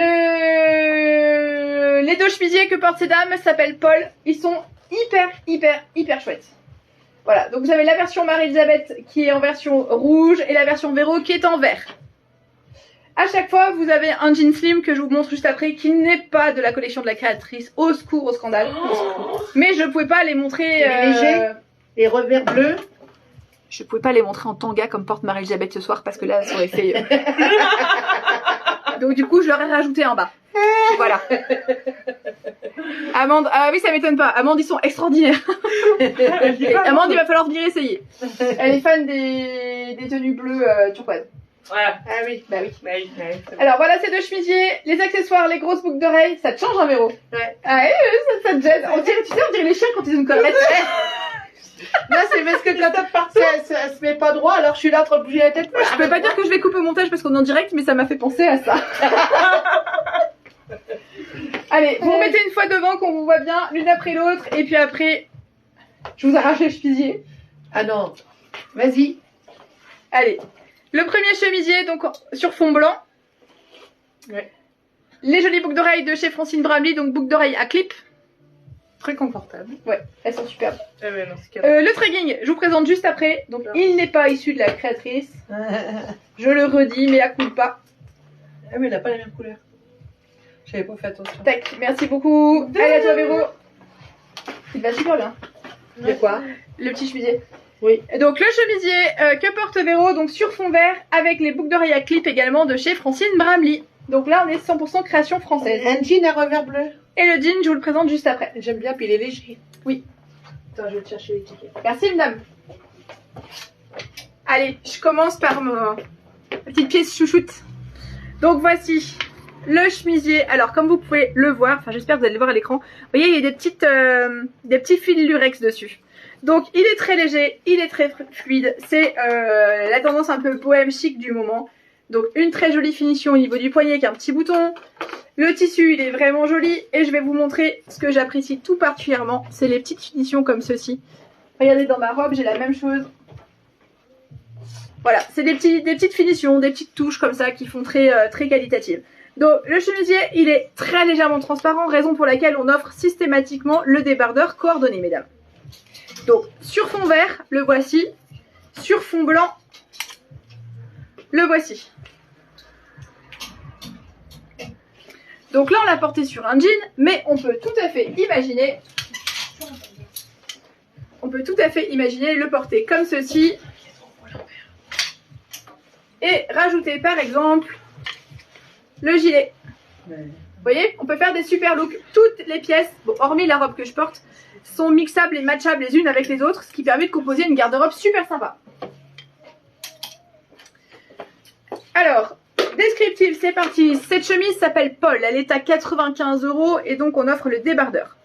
deux chemisiers que portent ces dames s'appellent Paul. Ils sont hyper chouettes. Voilà, donc vous avez la version Marie-Elisabeth qui est en version rouge et la version Véro qui est en vert. À chaque fois, vous avez un jean slim que je vous montre juste après qui n'est pas de la collection de la créatrice. Au secours, au scandale. Mais je pouvais pas les montrer... Il est léger. Et revers bleu. Je pouvais pas les montrer en tanga comme porte Marie-Elisabeth ce soir parce que là, ça aurait fait... Donc du coup, je leur ai rajouté en bas. Voilà. Amande, ah oui, ça m'étonne pas. Amande, ils sont extraordinaires. Et Amande, il va falloir venir essayer. Elle est fan des tenues bleues turquoise. Voilà. Ah oui. Bah oui. Bah oui, bah oui, c'est bon. Alors voilà ces deux chemisiers, les accessoires, les grosses boucles d'oreilles, ça te change un Véro. Ouais. Ah ouais, ça te gêne. On dirait, tu sais, on dirait les chiens quand ils ont une collerette. Non, c'est parce que quand elle se met pas droit, alors je suis là en train de bouger la tête. Je peux pas dire que je vais couper au montage parce qu'on est en direct, mais ça m'a fait penser à ça. Allez, vous remettez une fois devant qu'on vous voit bien, l'une après l'autre, et puis après, je vous arrache les chemisiers. Ah non. Vas-y. Allez, le premier chemisier, donc sur fond blanc. Ouais. Les jolies boucles d'oreilles de chez Francine Bramley, donc boucles d'oreilles à clip. Très confortable. Ouais, elles sont superbes. Eh ben, dans ce cas-là. Le tracking, je vous présente juste après. Donc, il n'est pas issu de la créatrice. Je le redis, mais à coup pas. Ah oui, il n'a pas la même couleur. J'avais pas fait attention. Tac, merci beaucoup. Allez, à toi, Véro. Il va super bien. De quoi? Le petit chemisier. Oui. Donc, le chemisier que porte Véro, donc sur fond vert, avec les boucles d'oreilles à clip également de chez Francine Bramley. Donc là, on est 100% création française. Un jean à revers bleu. Et le jean, je vous le présente juste après. J'aime bien, puis il est léger. Oui. Attends, je vais te chercher l'étiquette. Merci, madame. Allez, je commence par ma petite pièce chouchoute. Donc, voici le chemisier. Alors, comme vous pouvez le voir, enfin, j'espère que vous allez le voir à l'écran. Vous voyez, il y a des petits fils lurex dessus. Donc, il est très léger, il est très fluide. C'est la tendance un peu bohème chic du moment. Donc, une très jolie finition au niveau du poignet avec un petit bouton. Le tissu, il est vraiment joli. Et je vais vous montrer ce que j'apprécie tout particulièrement. C'est les petites finitions comme ceci. Regardez, dans ma robe, j'ai la même chose. Voilà, c'est des petites finitions, des petites touches comme ça qui font très qualitatives. Donc, le chemisier, il est très légèrement transparent, raison pour laquelle on offre systématiquement le débardeur coordonné, mesdames. Donc, sur fond vert, le voici. Sur fond blanc, le voici. Donc là, on l'a porté sur un jean, mais on peut tout à fait imaginer... le porter comme ceci. Et rajouter par exemple le gilet. Vous voyez, on peut faire des super looks. Toutes les pièces, bon, hormis la robe que je porte, sont mixables et matchables les unes avec les autres, ce qui permet de composer une garde-robe super sympa. Alors, descriptif, c'est parti. Cette chemise s'appelle Paul, elle est à 95 € et donc on offre le débardeur.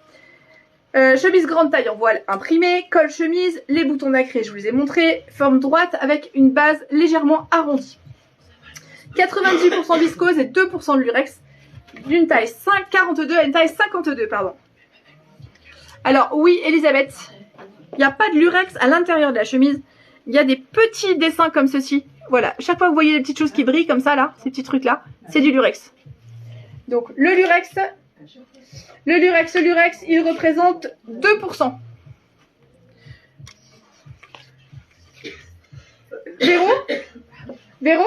Chemise grande taille en voile imprimée, col chemise, les boutons nacrés, je vous les ai montrés, forme droite avec une base légèrement arrondie. 90% viscose et 2% de lurex, d'une taille 42 à une taille 52, pardon. Alors oui, Elisabeth, Il n'y a pas de lurex à l'intérieur de la chemise. Il y a des petits dessins comme ceci. Voilà, chaque fois que vous voyez des petites choses qui brillent comme ça, là, ces petits trucs-là, c'est du lurex. Donc, le lurex, il représente 2%. Véro,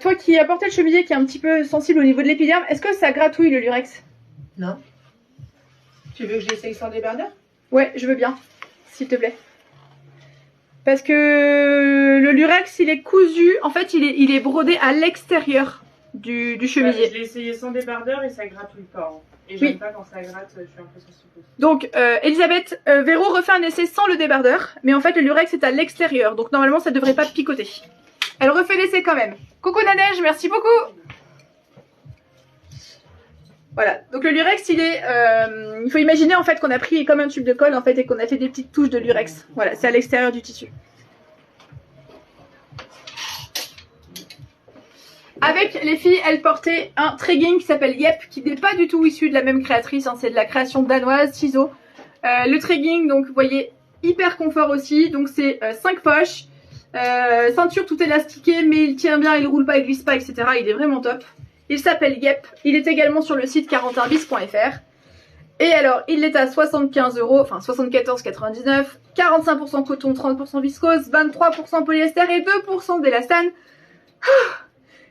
toi qui as porté le chemisier qui est un petit peu sensible au niveau de l'épiderme, est-ce que ça gratouille le lurex? Non. Tu veux que j'essaye sans débardeur? Ouais, je veux bien, s'il te plaît. Parce que le lurex, il est cousu, en fait, il est brodé à l'extérieur du chemisier. Je l'ai essayé sans débardeur et ça gratouille pas. Hein. Et j'aime pas quand ça gratte, je suis un peu sensible. Donc, Elisabeth, Véro refait un essai sans le débardeur, mais en fait, le lurex est à l'extérieur, donc normalement, ça devrait pas picoter. Elle refait l'essai quand même. Coucou Nadège, merci beaucoup. Voilà, donc le lurex, il faut imaginer en fait qu'on a pris comme un tube de colle en fait et qu'on a fait des petites touches de lurex. Voilà, c'est à l'extérieur du tissu. Avec les filles, elles portaient un trekking qui s'appelle Yep, qui n'est pas du tout issu de la même créatrice, hein, c'est de la création danoise, Ciseaux. Le trekking, donc vous voyez, hyper confort aussi, donc c'est 5 poches, ceinture tout élastiquée, mais il tient bien, il roule pas, il glisse pas, etc. Il est vraiment top. Il s'appelle Yep, il est également sur le site 41bis.fr. Et alors, il est à 75 €, enfin 74,99 €, 45% coton, 30% viscose, 23% polyester et 2% d'élastane.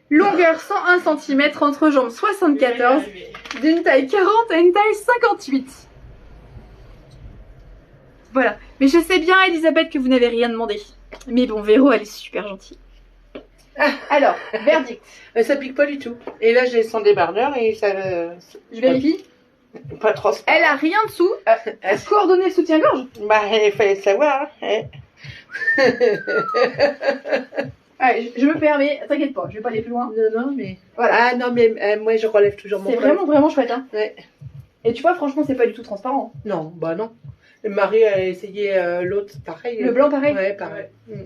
Longueur 101 cm entre jambes 74, d'une taille 40 à une taille 58. Voilà. Mais je sais bien, Elisabeth, que vous n'avez rien demandé. Mais bon, Véro, elle est super gentille. Alors, verdict. Ça pique pas du tout. Et là, j'ai sans débardeur et ça... Je vérifie. Pas trop. Elle a rien dessous. Coordonner le soutien-gorge. Bah, il fallait le savoir. Hein. Allez, je me permets. T'inquiète pas, je vais pas aller plus loin. Non, mais... Voilà. Ah non, mais moi, je relève toujours mon C'est col. vraiment chouette, hein. Ouais. Et tu vois, franchement, c'est pas du tout transparent. Non, bah non. Marie a essayé l'autre, pareil. Le blanc, pareil. Ouais, pareil. Ouais.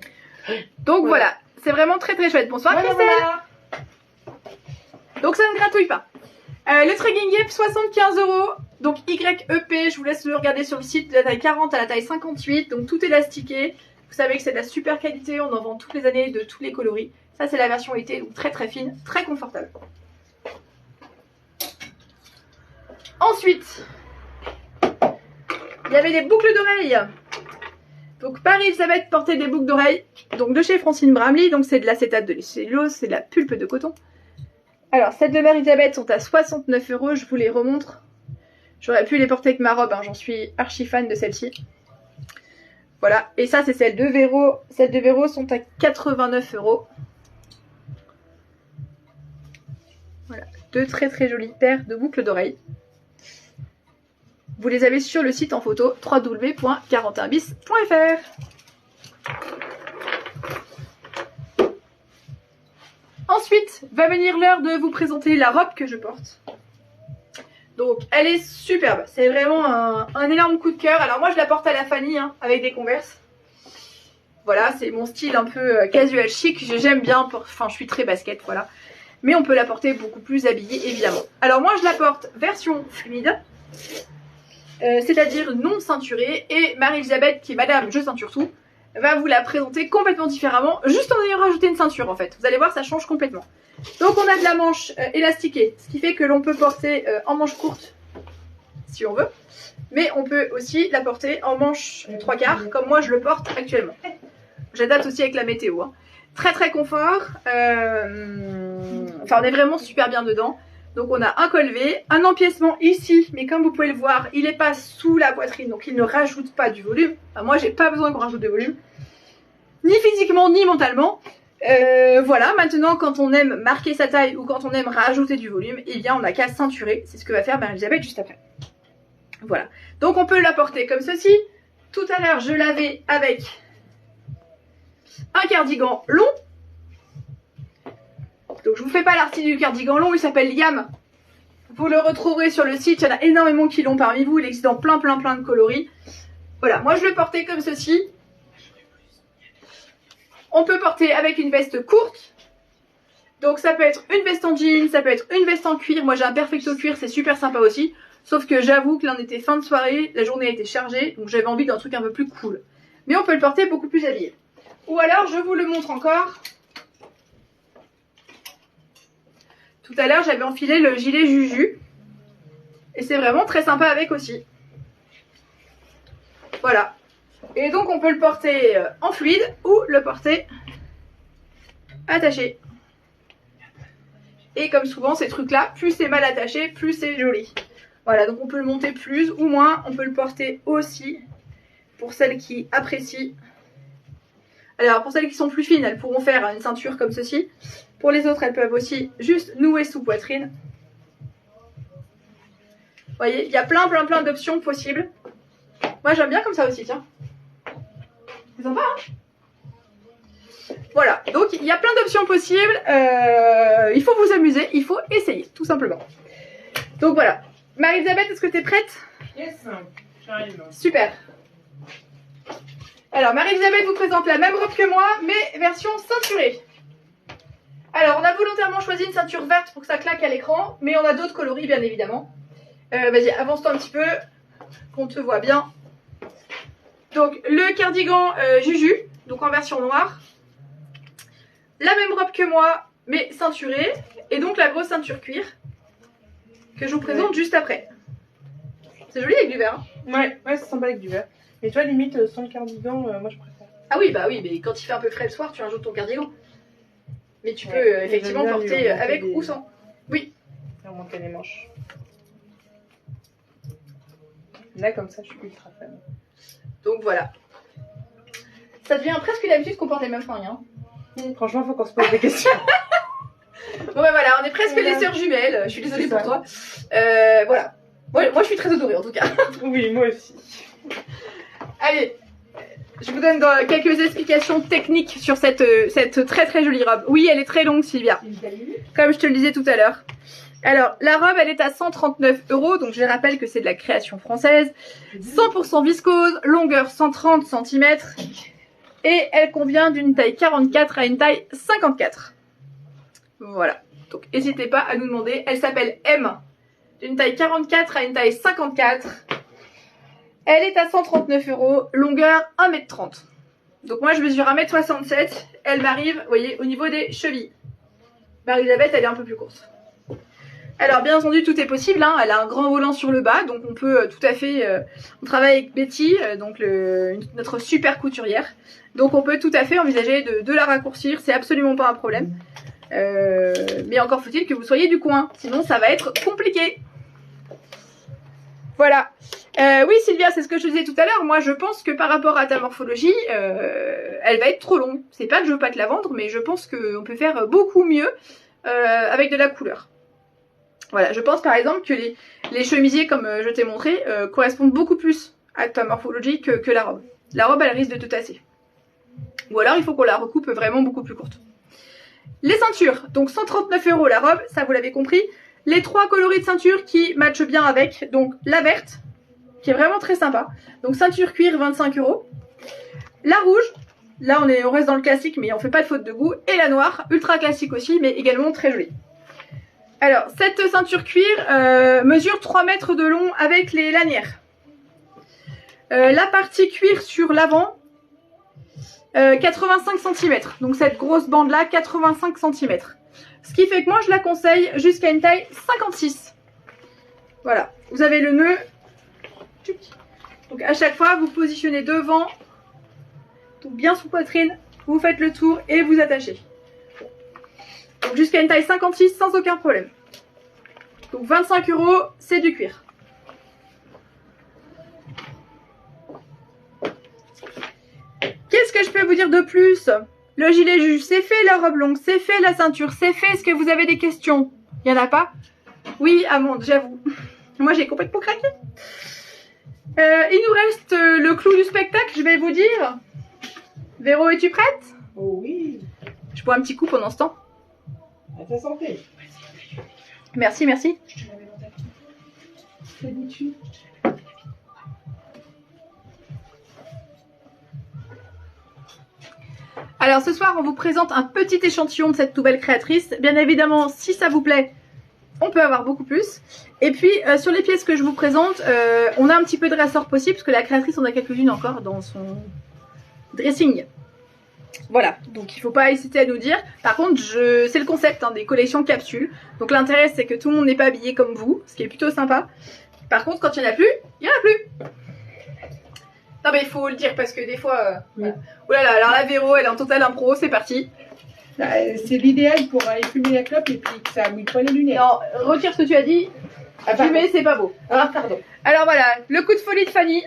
Donc voilà, c'est vraiment très chouette. Bonsoir, Voilà, Christelle. voilà. Donc ça ne gratouille pas. Le trekking Yep, 75 €. Donc YEP, je vous laisse le regarder sur le site, de la taille 40 à la taille 58. Donc tout élastiqué. Vous savez que c'est de la super qualité, on en vend toutes les années de tous les coloris. Ça c'est la version été, donc très fine, très confortable. Ensuite, il y avait des boucles d'oreilles. Donc Paris-Elisabeth portait des boucles d'oreilles, donc de chez Francine Bramley, donc c'est de l'acétate de cellulose, c'est de la pulpe de coton. Alors celles de Marie-Elisabeth sont à 69 €, je vous les remontre. J'aurais pu les porter avec ma robe, hein, j'en suis archi fan de celle-ci. Voilà, et ça c'est celle de Véro. Celles de Véro sont à 89 €. Voilà, deux très jolies paires de boucles d'oreilles. Vous les avez sur le site en photo www.41bis.fr. Ensuite, va venir l'heure de vous présenter la robe que je porte. Donc, elle est superbe. C'est vraiment un énorme coup de cœur. Alors moi, je la porte à la Fanny, hein, avec des Converse. Voilà, c'est mon style un peu casual chic. J'aime bien, enfin, je suis très basket, voilà. Mais on peut la porter beaucoup plus habillée, évidemment. Alors moi, je la porte version fluide. C'est-à-dire non ceinturée, et Marie-Elisabeth, qui est madame je ceinture tout, va vous la présenter complètement différemment, juste en ayant rajouté une ceinture en fait. Vous allez voir, ça change complètement. Donc on a de la manche élastiquée, ce qui fait que l'on peut porter en manche courte, si on veut, mais on peut aussi la porter en manche 3/4, comme moi je le porte actuellement. J'adapte aussi avec la météo. Hein. Très confort, enfin on est vraiment super bien dedans. Donc on a un col V, un empiècement ici, mais comme vous pouvez le voir, il n'est pas sous la poitrine, donc il ne rajoute pas du volume. Enfin, moi j'ai pas besoin qu'on rajoute de volume, ni physiquement ni mentalement. Voilà, maintenant quand on aime marquer sa taille ou quand on aime rajouter du volume, eh bien on n'a qu'à ceinturer, c'est ce que va faire Marie-Elisabeth juste après. Voilà, donc on peut la porter comme ceci. Tout à l'heure je l'avais avec un cardigan long. Donc je vous fais pas l'article du cardigan long, il s'appelle Yam. Vous le retrouverez sur le site, il y en a énormément qui l'ont parmi vous, il existe dans plein de coloris. Voilà, moi je le portais comme ceci. On peut porter avec une veste courte. Donc ça peut être une veste en jean, ça peut être une veste en cuir. Moi j'ai un perfecto cuir, c'est super sympa aussi. Sauf que j'avoue que là on était fin de soirée, la journée a été chargée, donc j'avais envie d'un truc un peu plus cool. Mais on peut le porter beaucoup plus habillé. Ou alors je vous le montre encore. Tout à l'heure j'avais enfilé le gilet Juju. Et c'est vraiment très sympa avec aussi. Voilà. Et donc on peut le porter en fluide ou le porter attaché. Et comme souvent ces trucs là, plus c'est mal attaché, plus c'est joli. Voilà, donc on peut le monter plus ou moins, on peut le porter aussi pour celles qui apprécient. Alors pour celles qui sont plus fines, elles pourront faire une ceinture comme ceci. Pour les autres, elles peuvent aussi juste nouer sous poitrine. Vous voyez, il y a plein d'options possibles. Moi j'aime bien comme ça aussi, tiens. C'est sympa, hein? Voilà, donc il y a plein d'options possibles. Il faut vous amuser, il faut essayer, tout simplement. Donc voilà. Marie-Elisabeth, est-ce que tu es prête? Yes, j'arrive. Super. Alors Marie-Elisabeth vous présente la même robe que moi, mais version ceinturée. Alors on a volontairement choisi une ceinture verte pour que ça claque à l'écran, mais on a d'autres coloris bien évidemment. Vas-y, avance-toi un petit peu, qu'on te voit bien. Donc le cardigan Juju, donc en version noire. La même robe que moi, mais ceinturée. Et donc la grosse ceinture cuir, que je vous présente juste après. C'est joli avec du vert. Hein. Ouais, c'est sympa avec du vert. Et toi, limite, sans le cardigan, moi je préfère. Ah oui, bah oui, mais quand il fait un peu frais le soir, tu rajoutes ton cardigan. Mais tu peux effectivement porter avec ou sans. Oui. Et on monte les manches. Là, comme ça, je suis ultra fan. Donc voilà. Ça devient presque l'habitude qu'on porte les mêmes fringues. Hein. Franchement, faut qu'on se pose des questions. Bon bah voilà, on est presque les sœurs jumelles. Je suis désolée pour toi. Voilà. Moi je suis très odorée en tout cas. Oui, moi aussi. Allez, je vous donne quelques explications techniques sur cette très jolie robe. Oui, elle est très longue, Sylvia. Comme je te le disais tout à l'heure. Alors, la robe, elle est à 139 €. Donc, je rappelle que c'est de la création française. 100% viscose, longueur 130 cm. Et elle convient d'une taille 44 à une taille 54. Voilà. Donc, n'hésitez pas à nous demander. Elle s'appelle M. D'une taille 44 à une taille 54. Elle est à 139 €. Longueur 1,30 m. Donc, moi, je mesure 1,67 m. Elle m'arrive, vous voyez, au niveau des chevilles. Marie-Elisabeth, elle est un peu plus courte. Alors bien entendu tout est possible, hein. Elle a un grand volant sur le bas, donc on peut tout à fait, on travaille avec Betty, donc notre super couturière, donc on peut tout à fait envisager de la raccourcir, c'est absolument pas un problème, mais encore faut-il que vous soyez du coin, sinon ça va être compliqué. Voilà, oui Sylvia, c'est ce que je disais tout à l'heure, moi je pense que par rapport à ta morphologie, elle va être trop longue, c'est pas que je veux pas te la vendre, mais je pense qu'on peut faire beaucoup mieux avec de la couleur. Voilà, je pense par exemple que les chemisiers, comme je t'ai montré, correspondent beaucoup plus à ta morphologie que la robe. La robe, elle risque de te tasser. Ou alors, il faut qu'on la recoupe vraiment beaucoup plus courte. Les ceintures, donc 139 € la robe, ça vous l'avez compris. Les 3 coloris de ceinture qui matchent bien avec, donc la verte, qui est vraiment très sympa. Donc ceinture cuir, 25 €. La rouge, là on reste dans le classique, mais on fait pas de faute de goût. Et la noire, ultra classique aussi, mais également très jolie. Alors, cette ceinture cuir mesure 3 mètres de long avec les lanières. La partie cuir sur l'avant, 85 cm. Donc cette grosse bande-là, 85 cm. Ce qui fait que moi, je la conseille jusqu'à une taille 56. Voilà, vous avez le nœud. Donc à chaque fois, vous positionnez devant, donc bien sous poitrine, vous faites le tour et vous attachez. Donc jusqu'à une taille 56 sans aucun problème. Donc 25 €, c'est du cuir. Qu'est-ce que je peux vous dire de plus? Le gilet Juju, c'est fait, la robe longue, c'est fait, la ceinture, c'est fait. Est-ce que vous avez des questions? Il n'y en a pas? Oui, Amande, j'avoue. Moi, j'ai complètement craqué. Il nous reste le clou du spectacle, je vais vous dire. Véro, es-tu prête? Oh oui. Je bois un petit coup pendant ce temps. À ta santé. Merci, merci. Je te l'avais dans ta vie. Alors ce soir, on vous présente un petit échantillon de cette nouvelle créatrice. Bien évidemment, si ça vous plaît, on peut avoir beaucoup plus. Et puis sur les pièces que je vous présente, on a un petit peu de ressort possible parce que la créatrice en a quelques-unes encore dans son dressing. Voilà, donc il faut pas hésiter à nous dire. Par contre, c'est le concept des collections capsules. Donc l'intérêt c'est que tout le monde n'est pas habillé comme vous, ce qui est plutôt sympa. Par contre, quand il n'y en a plus, il n'y en a plus. Non mais il faut le dire parce que des fois... Oui. Oh là là, alors la Véro, elle est en total impro, c'est parti. C'est l'idéal pour aller fumer la clope et puis que ça mouille pas les lunettes. Non, retire ce que tu as dit. Ah, pardon. Fumer, c'est pas beau. Ah, pardon. Alors voilà, le coup de folie de Fanny,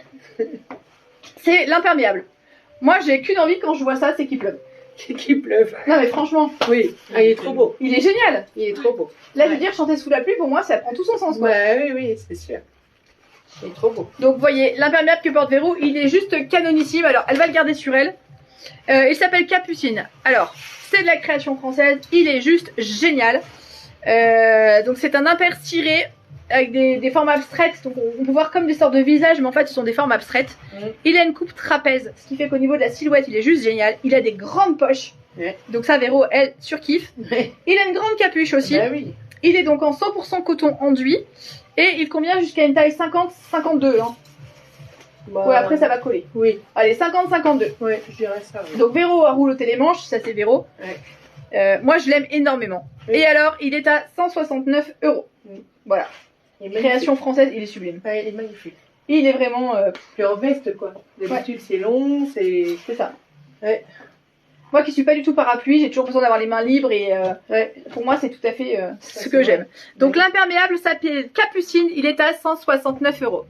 c'est l'imperméable. Moi, j'ai qu'une envie quand je vois ça, c'est qu'il pleuve. C'est qu'il pleuve. Non mais franchement, Oui, ah, il est trop beau. il est génial. Il est trop beau. Là, je veux dire, chanter sous la pluie, pour moi, ça prend tout son sens, quoi. Ouais, oui, oui, c'est sûr. Il est trop beau. Donc, vous voyez, l'imperméable que porte Véro, il est juste canonissime. Alors, elle va le garder sur elle. Il s'appelle Capucine. Alors, c'est de la création française. Il est juste génial. Donc, c'est un impair tiré avec des formes abstraites. Donc, on peut voir comme des sortes de visages, mais en fait, ce sont des formes abstraites. Il a une coupe trapèze, ce qui fait qu'au niveau de la silhouette, il est juste génial. Il a des grandes poches. Ouais. Donc, ça, Véro, elle, surkiffe. Ouais. Il a une grande capuche aussi. Bah oui. Il est donc en 100% coton enduit. Et il convient jusqu'à une taille 50-52. Hein. Bah, Ouais, après ça va coller. Oui, Allez, 50-52. oui, je dirais ça. Oui. Donc Véro a rouloté les manches, ça c'est Véro. Ouais. Moi je l'aime énormément. Oui. Et alors, il est à 169 €. Oui. Voilà. Il est magnifique. Création française, il est sublime. Ouais, il est magnifique. Il est vraiment... Puis en veste, quoi. D'habitude, c'est long, c'est... c'est ça. Ouais. Moi qui suis pas du tout parapluie, j'ai toujours besoin d'avoir les mains libres et Ouais. pour moi c'est tout à fait ce c'est que vrai. j'aime. Donc Ouais. l'imperméable s'appelle Capucine, il est à 169 €.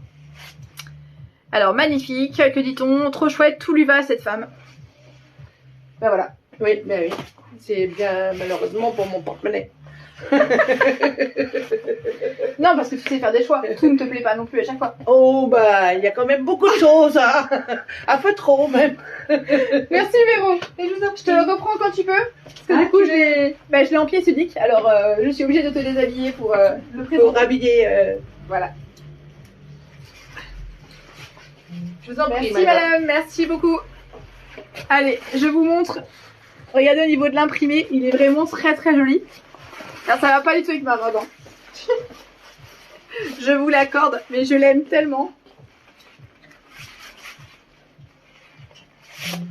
Alors magnifique, que dit-on, trop chouette, tout lui va à cette femme. Ben voilà. Oui, ben oui. C'est bien, malheureusement, pour mon porte-monnaie. Non parce que tu sais faire des choix, tout ne te plaît pas non plus à chaque fois. Oh, bah, il y a quand même beaucoup de choses, hein. Un peu trop, même. Merci Véro. Et je vous en Je te le reprends quand tu peux. Parce que du coup je l'ai en pièce unique, alors je suis obligée de te déshabiller pour le Pour présenter. rhabiller. Voilà. Je vous en prie, Merci madame, merci beaucoup. Allez, je vous montre. Regardez au niveau de l'imprimé, il est vraiment très très joli. Alors ça va pas du tout avec ma robe. Hein. Je vous l'accorde, mais je l'aime tellement.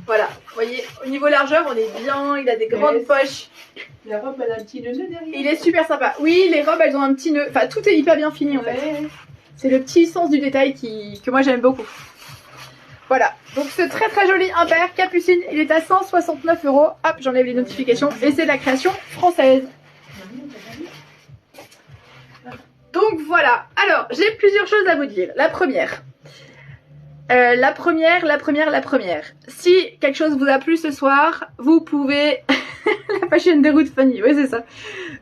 Voilà, vous voyez, au niveau largeur, on est bien, il a des grandes Yes. poches. La robe, elle a un petit nœud derrière. Il est super sympa. Oui, les robes, elles ont un petit nœud. Enfin, tout est hyper bien fini en fait. Ouais. C'est le petit sens du détail que moi j'aime beaucoup. Voilà, donc ce très très joli impair Capucine, il est à 169 €. Hop, j'enlève les notifications et c'est de la création française. Donc voilà, alors j'ai plusieurs choses à vous dire. La première. Si quelque chose vous a plu ce soir, vous pouvez... La fashion de route Fanny, oui c'est ça.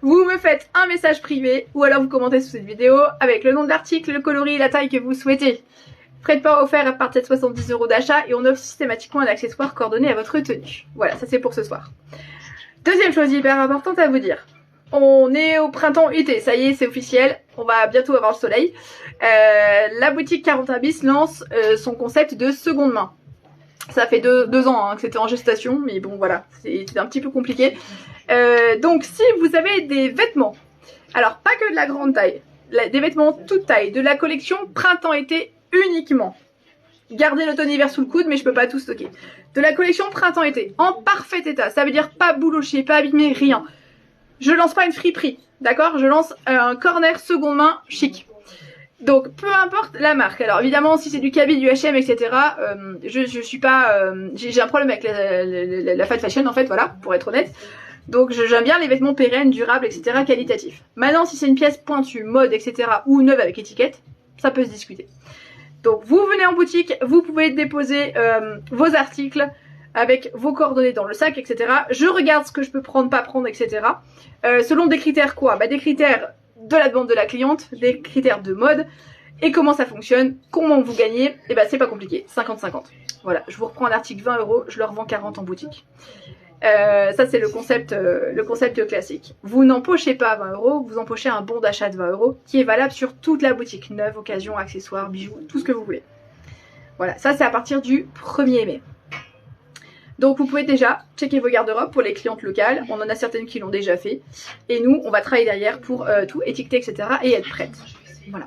Vous me faites un message privé ou alors vous commentez sous cette vidéo avec le nom de l'article, le coloris et la taille que vous souhaitez. Frais de port offert à partir de 70 € d'achat et on offre systématiquement un accessoire coordonné à votre tenue. Voilà, ça c'est pour ce soir. Deuxième chose hyper importante à vous dire. On est au printemps-été, ça y est, c'est officiel. On va bientôt avoir le soleil. La boutique 41 bis lance son concept de seconde main. Ça fait deux ans hein, que c'était en gestation, mais bon voilà, c'est un petit peu compliqué. Donc si vous avez des vêtements, alors pas que de la grande taille, des vêtements toute taille, de la collection printemps-été uniquement. Gardez l'automne-hiver sous le coude, mais je peux pas tout stocker. De la collection printemps-été, en parfait état, ça veut dire pas bouloché, pas abîmé, rien. Je lance pas une friperie, d'accord? Je lance un corner seconde main chic. Donc peu importe la marque. Alors évidemment si c'est du Kaby, du H&M, etc. Je suis pas, j'ai un problème avec la fast fashion en fait, voilà, pour être honnête. Donc j'aime bien les vêtements pérennes, durables, etc. qualitatifs. Maintenant si c'est une pièce pointue, mode, etc. ou neuve avec étiquette, ça peut se discuter. Donc vous venez en boutique, vous pouvez déposer vos articles avec vos coordonnées dans le sac, etc. Je regarde ce que je peux prendre, pas prendre, etc. Selon des critères quoi? Bah, des critères de la demande de la cliente, des critères de mode, et comment ça fonctionne, comment vous gagnez, et bah c'est pas compliqué, 50-50. Voilà, je vous reprends un article 20 €, je le revends 40 en boutique. Ça c'est le concept classique. Vous n'empochez pas 20 €, vous empochez un bon d'achat de 20 € qui est valable sur toute la boutique, neuve, occasion, accessoires, bijoux, tout ce que vous voulez. Voilà, ça c'est à partir du 1er mai. Donc vous pouvez déjà checker vos garde-robes pour les clientes locales. On en a certaines qui l'ont déjà fait. Et nous, on va travailler derrière pour tout étiqueter, etc. et être prête. Voilà.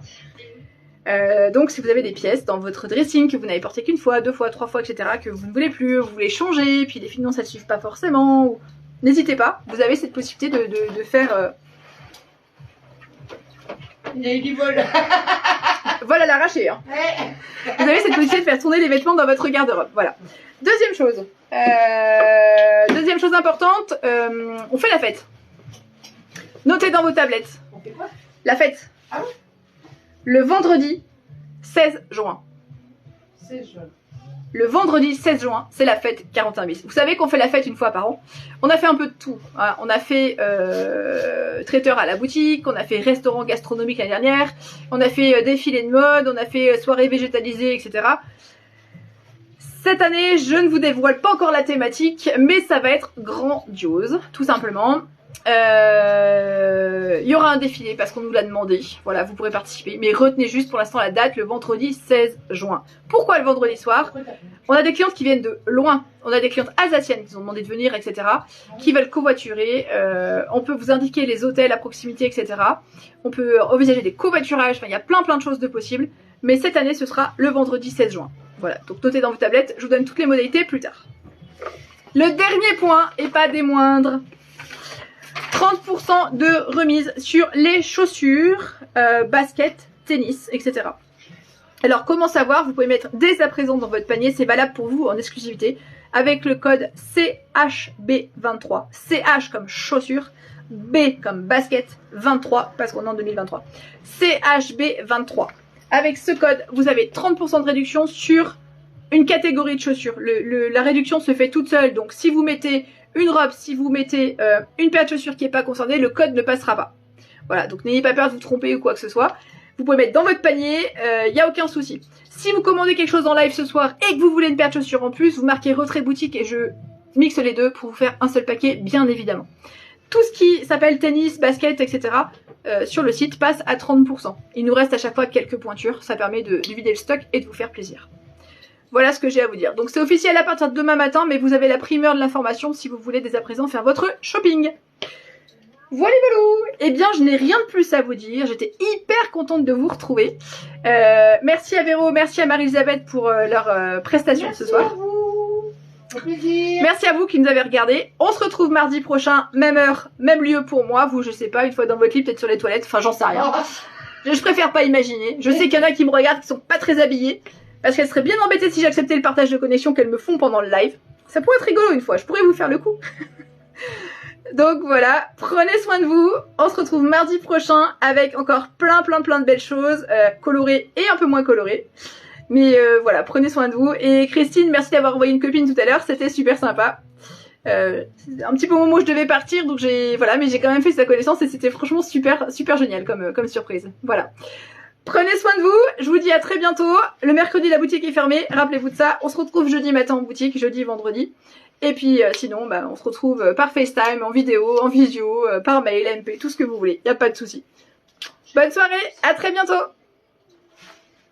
Donc si vous avez des pièces dans votre dressing que vous n'avez porté qu'une fois, 2 fois, 3 fois, etc. que vous ne voulez plus, vous voulez changer, puis les finances ne suivent pas forcément, n'hésitez pas. Vous avez cette possibilité de faire... Il y a eu du vol. Voilà l'arraché. Hein. Ouais. Vous avez cette possibilité de faire tourner les vêtements dans votre garde-robe. Voilà. Deuxième chose importante, on fait la fête. Notez dans vos tablettes. On fait quoi? La fête. Ah oui. Le vendredi 16 juin. 16 juin. Le vendredi 16 juin, c'est la fête 41 bis. Vous savez qu'on fait la fête une fois par an. On a fait un peu de tout. Voilà, on a fait traiteur à la boutique, on a fait restaurant gastronomique l'année dernière, on a fait défilé de mode, on a fait soirée végétalisée, etc. Cette année, je ne vous dévoile pas encore la thématique, mais ça va être grandiose, tout simplement. Il y aura un défilé parce qu'on nous l'a demandé. Voilà, vous pourrez participer. Mais retenez juste pour l'instant la date, le vendredi 16 juin. Pourquoi le vendredi soir? On a des clientes qui viennent de loin. On a des clientes alsaciennes qui ont demandé de venir, etc. Qui veulent covoiturer. On peut vous indiquer les hôtels à proximité, etc. On peut envisager des covoiturages. Enfin, il y a plein de choses de possibles. Mais cette année, ce sera le vendredi 16 juin. Voilà, donc notez dans vos tablettes. Je vous donne toutes les modalités plus tard. Le dernier point, et pas des moindres. 30% de remise sur les chaussures, baskets, tennis, etc. Alors comment savoir? Vous pouvez mettre dès à présent dans votre panier, c'est valable pour vous en exclusivité, avec le code CHB23. CH comme chaussure, B comme basket, 23, parce qu'on est en 2023. CHB23. Avec ce code, vous avez 30% de réduction sur une catégorie de chaussures. La réduction se fait toute seule, donc si vous mettez une robe, si vous mettez une paire de chaussures qui n'est pas concernée, le code ne passera pas. Voilà, donc n'ayez pas peur de vous tromper ou quoi que ce soit. Vous pouvez mettre dans votre panier, il n'y a aucun souci. Si vous commandez quelque chose en live ce soir et que vous voulez une paire de chaussures en plus, vous marquez retrait boutique et je mixe les deux pour vous faire un seul paquet, bien évidemment. Tout ce qui s'appelle tennis, basket, etc. Sur le site passe à 30%. Il nous reste à chaque fois quelques pointures, ça permet de vider le stock et de vous faire plaisir. Voilà ce que j'ai à vous dire. Donc c'est officiel à partir de demain matin, mais vous avez la primeur de l'information si vous voulez dès à présent faire votre shopping. Voilà, eh bien je n'ai rien de plus à vous dire, j'étais hyper contente de vous retrouver. Merci à Véro, merci à Marie-Elisabeth pour leur prestation ce soir. Merci à vous. Au plaisir. Merci à vous qui nous avez regardé. On se retrouve mardi prochain, même heure, même lieu pour moi. Vous, je sais pas, une fois dans votre lit, peut-être sur les toilettes, enfin j'en sais rien. Je préfère pas imaginer. Je sais qu'il y en a qui me regardent qui sont pas très habillés. Parce qu'elles seraient bien embêtées si j'acceptais le partage de connexion qu'elles me font pendant le live. Ça pourrait être rigolo une fois, je pourrais vous faire le coup. Donc voilà, prenez soin de vous. On se retrouve mardi prochain avec encore plein de belles choses, colorées et un peu moins colorées. Mais voilà, prenez soin de vous. Et Christine, merci d'avoir envoyé une copine tout à l'heure, c'était super sympa. C'est un petit peu au moment où je devais partir, donc voilà, mais j'ai quand même fait sa connaissance et c'était franchement super génial comme surprise. Voilà. Prenez soin de vous, je vous dis à très bientôt. Le mercredi, la boutique est fermée, rappelez-vous de ça. On se retrouve jeudi matin en boutique, jeudi, vendredi. Et puis sinon, on se retrouve par FaceTime, en vidéo, en visio, par mail, MP, tout ce que vous voulez. Y a pas de souci. Bonne soirée, à très bientôt.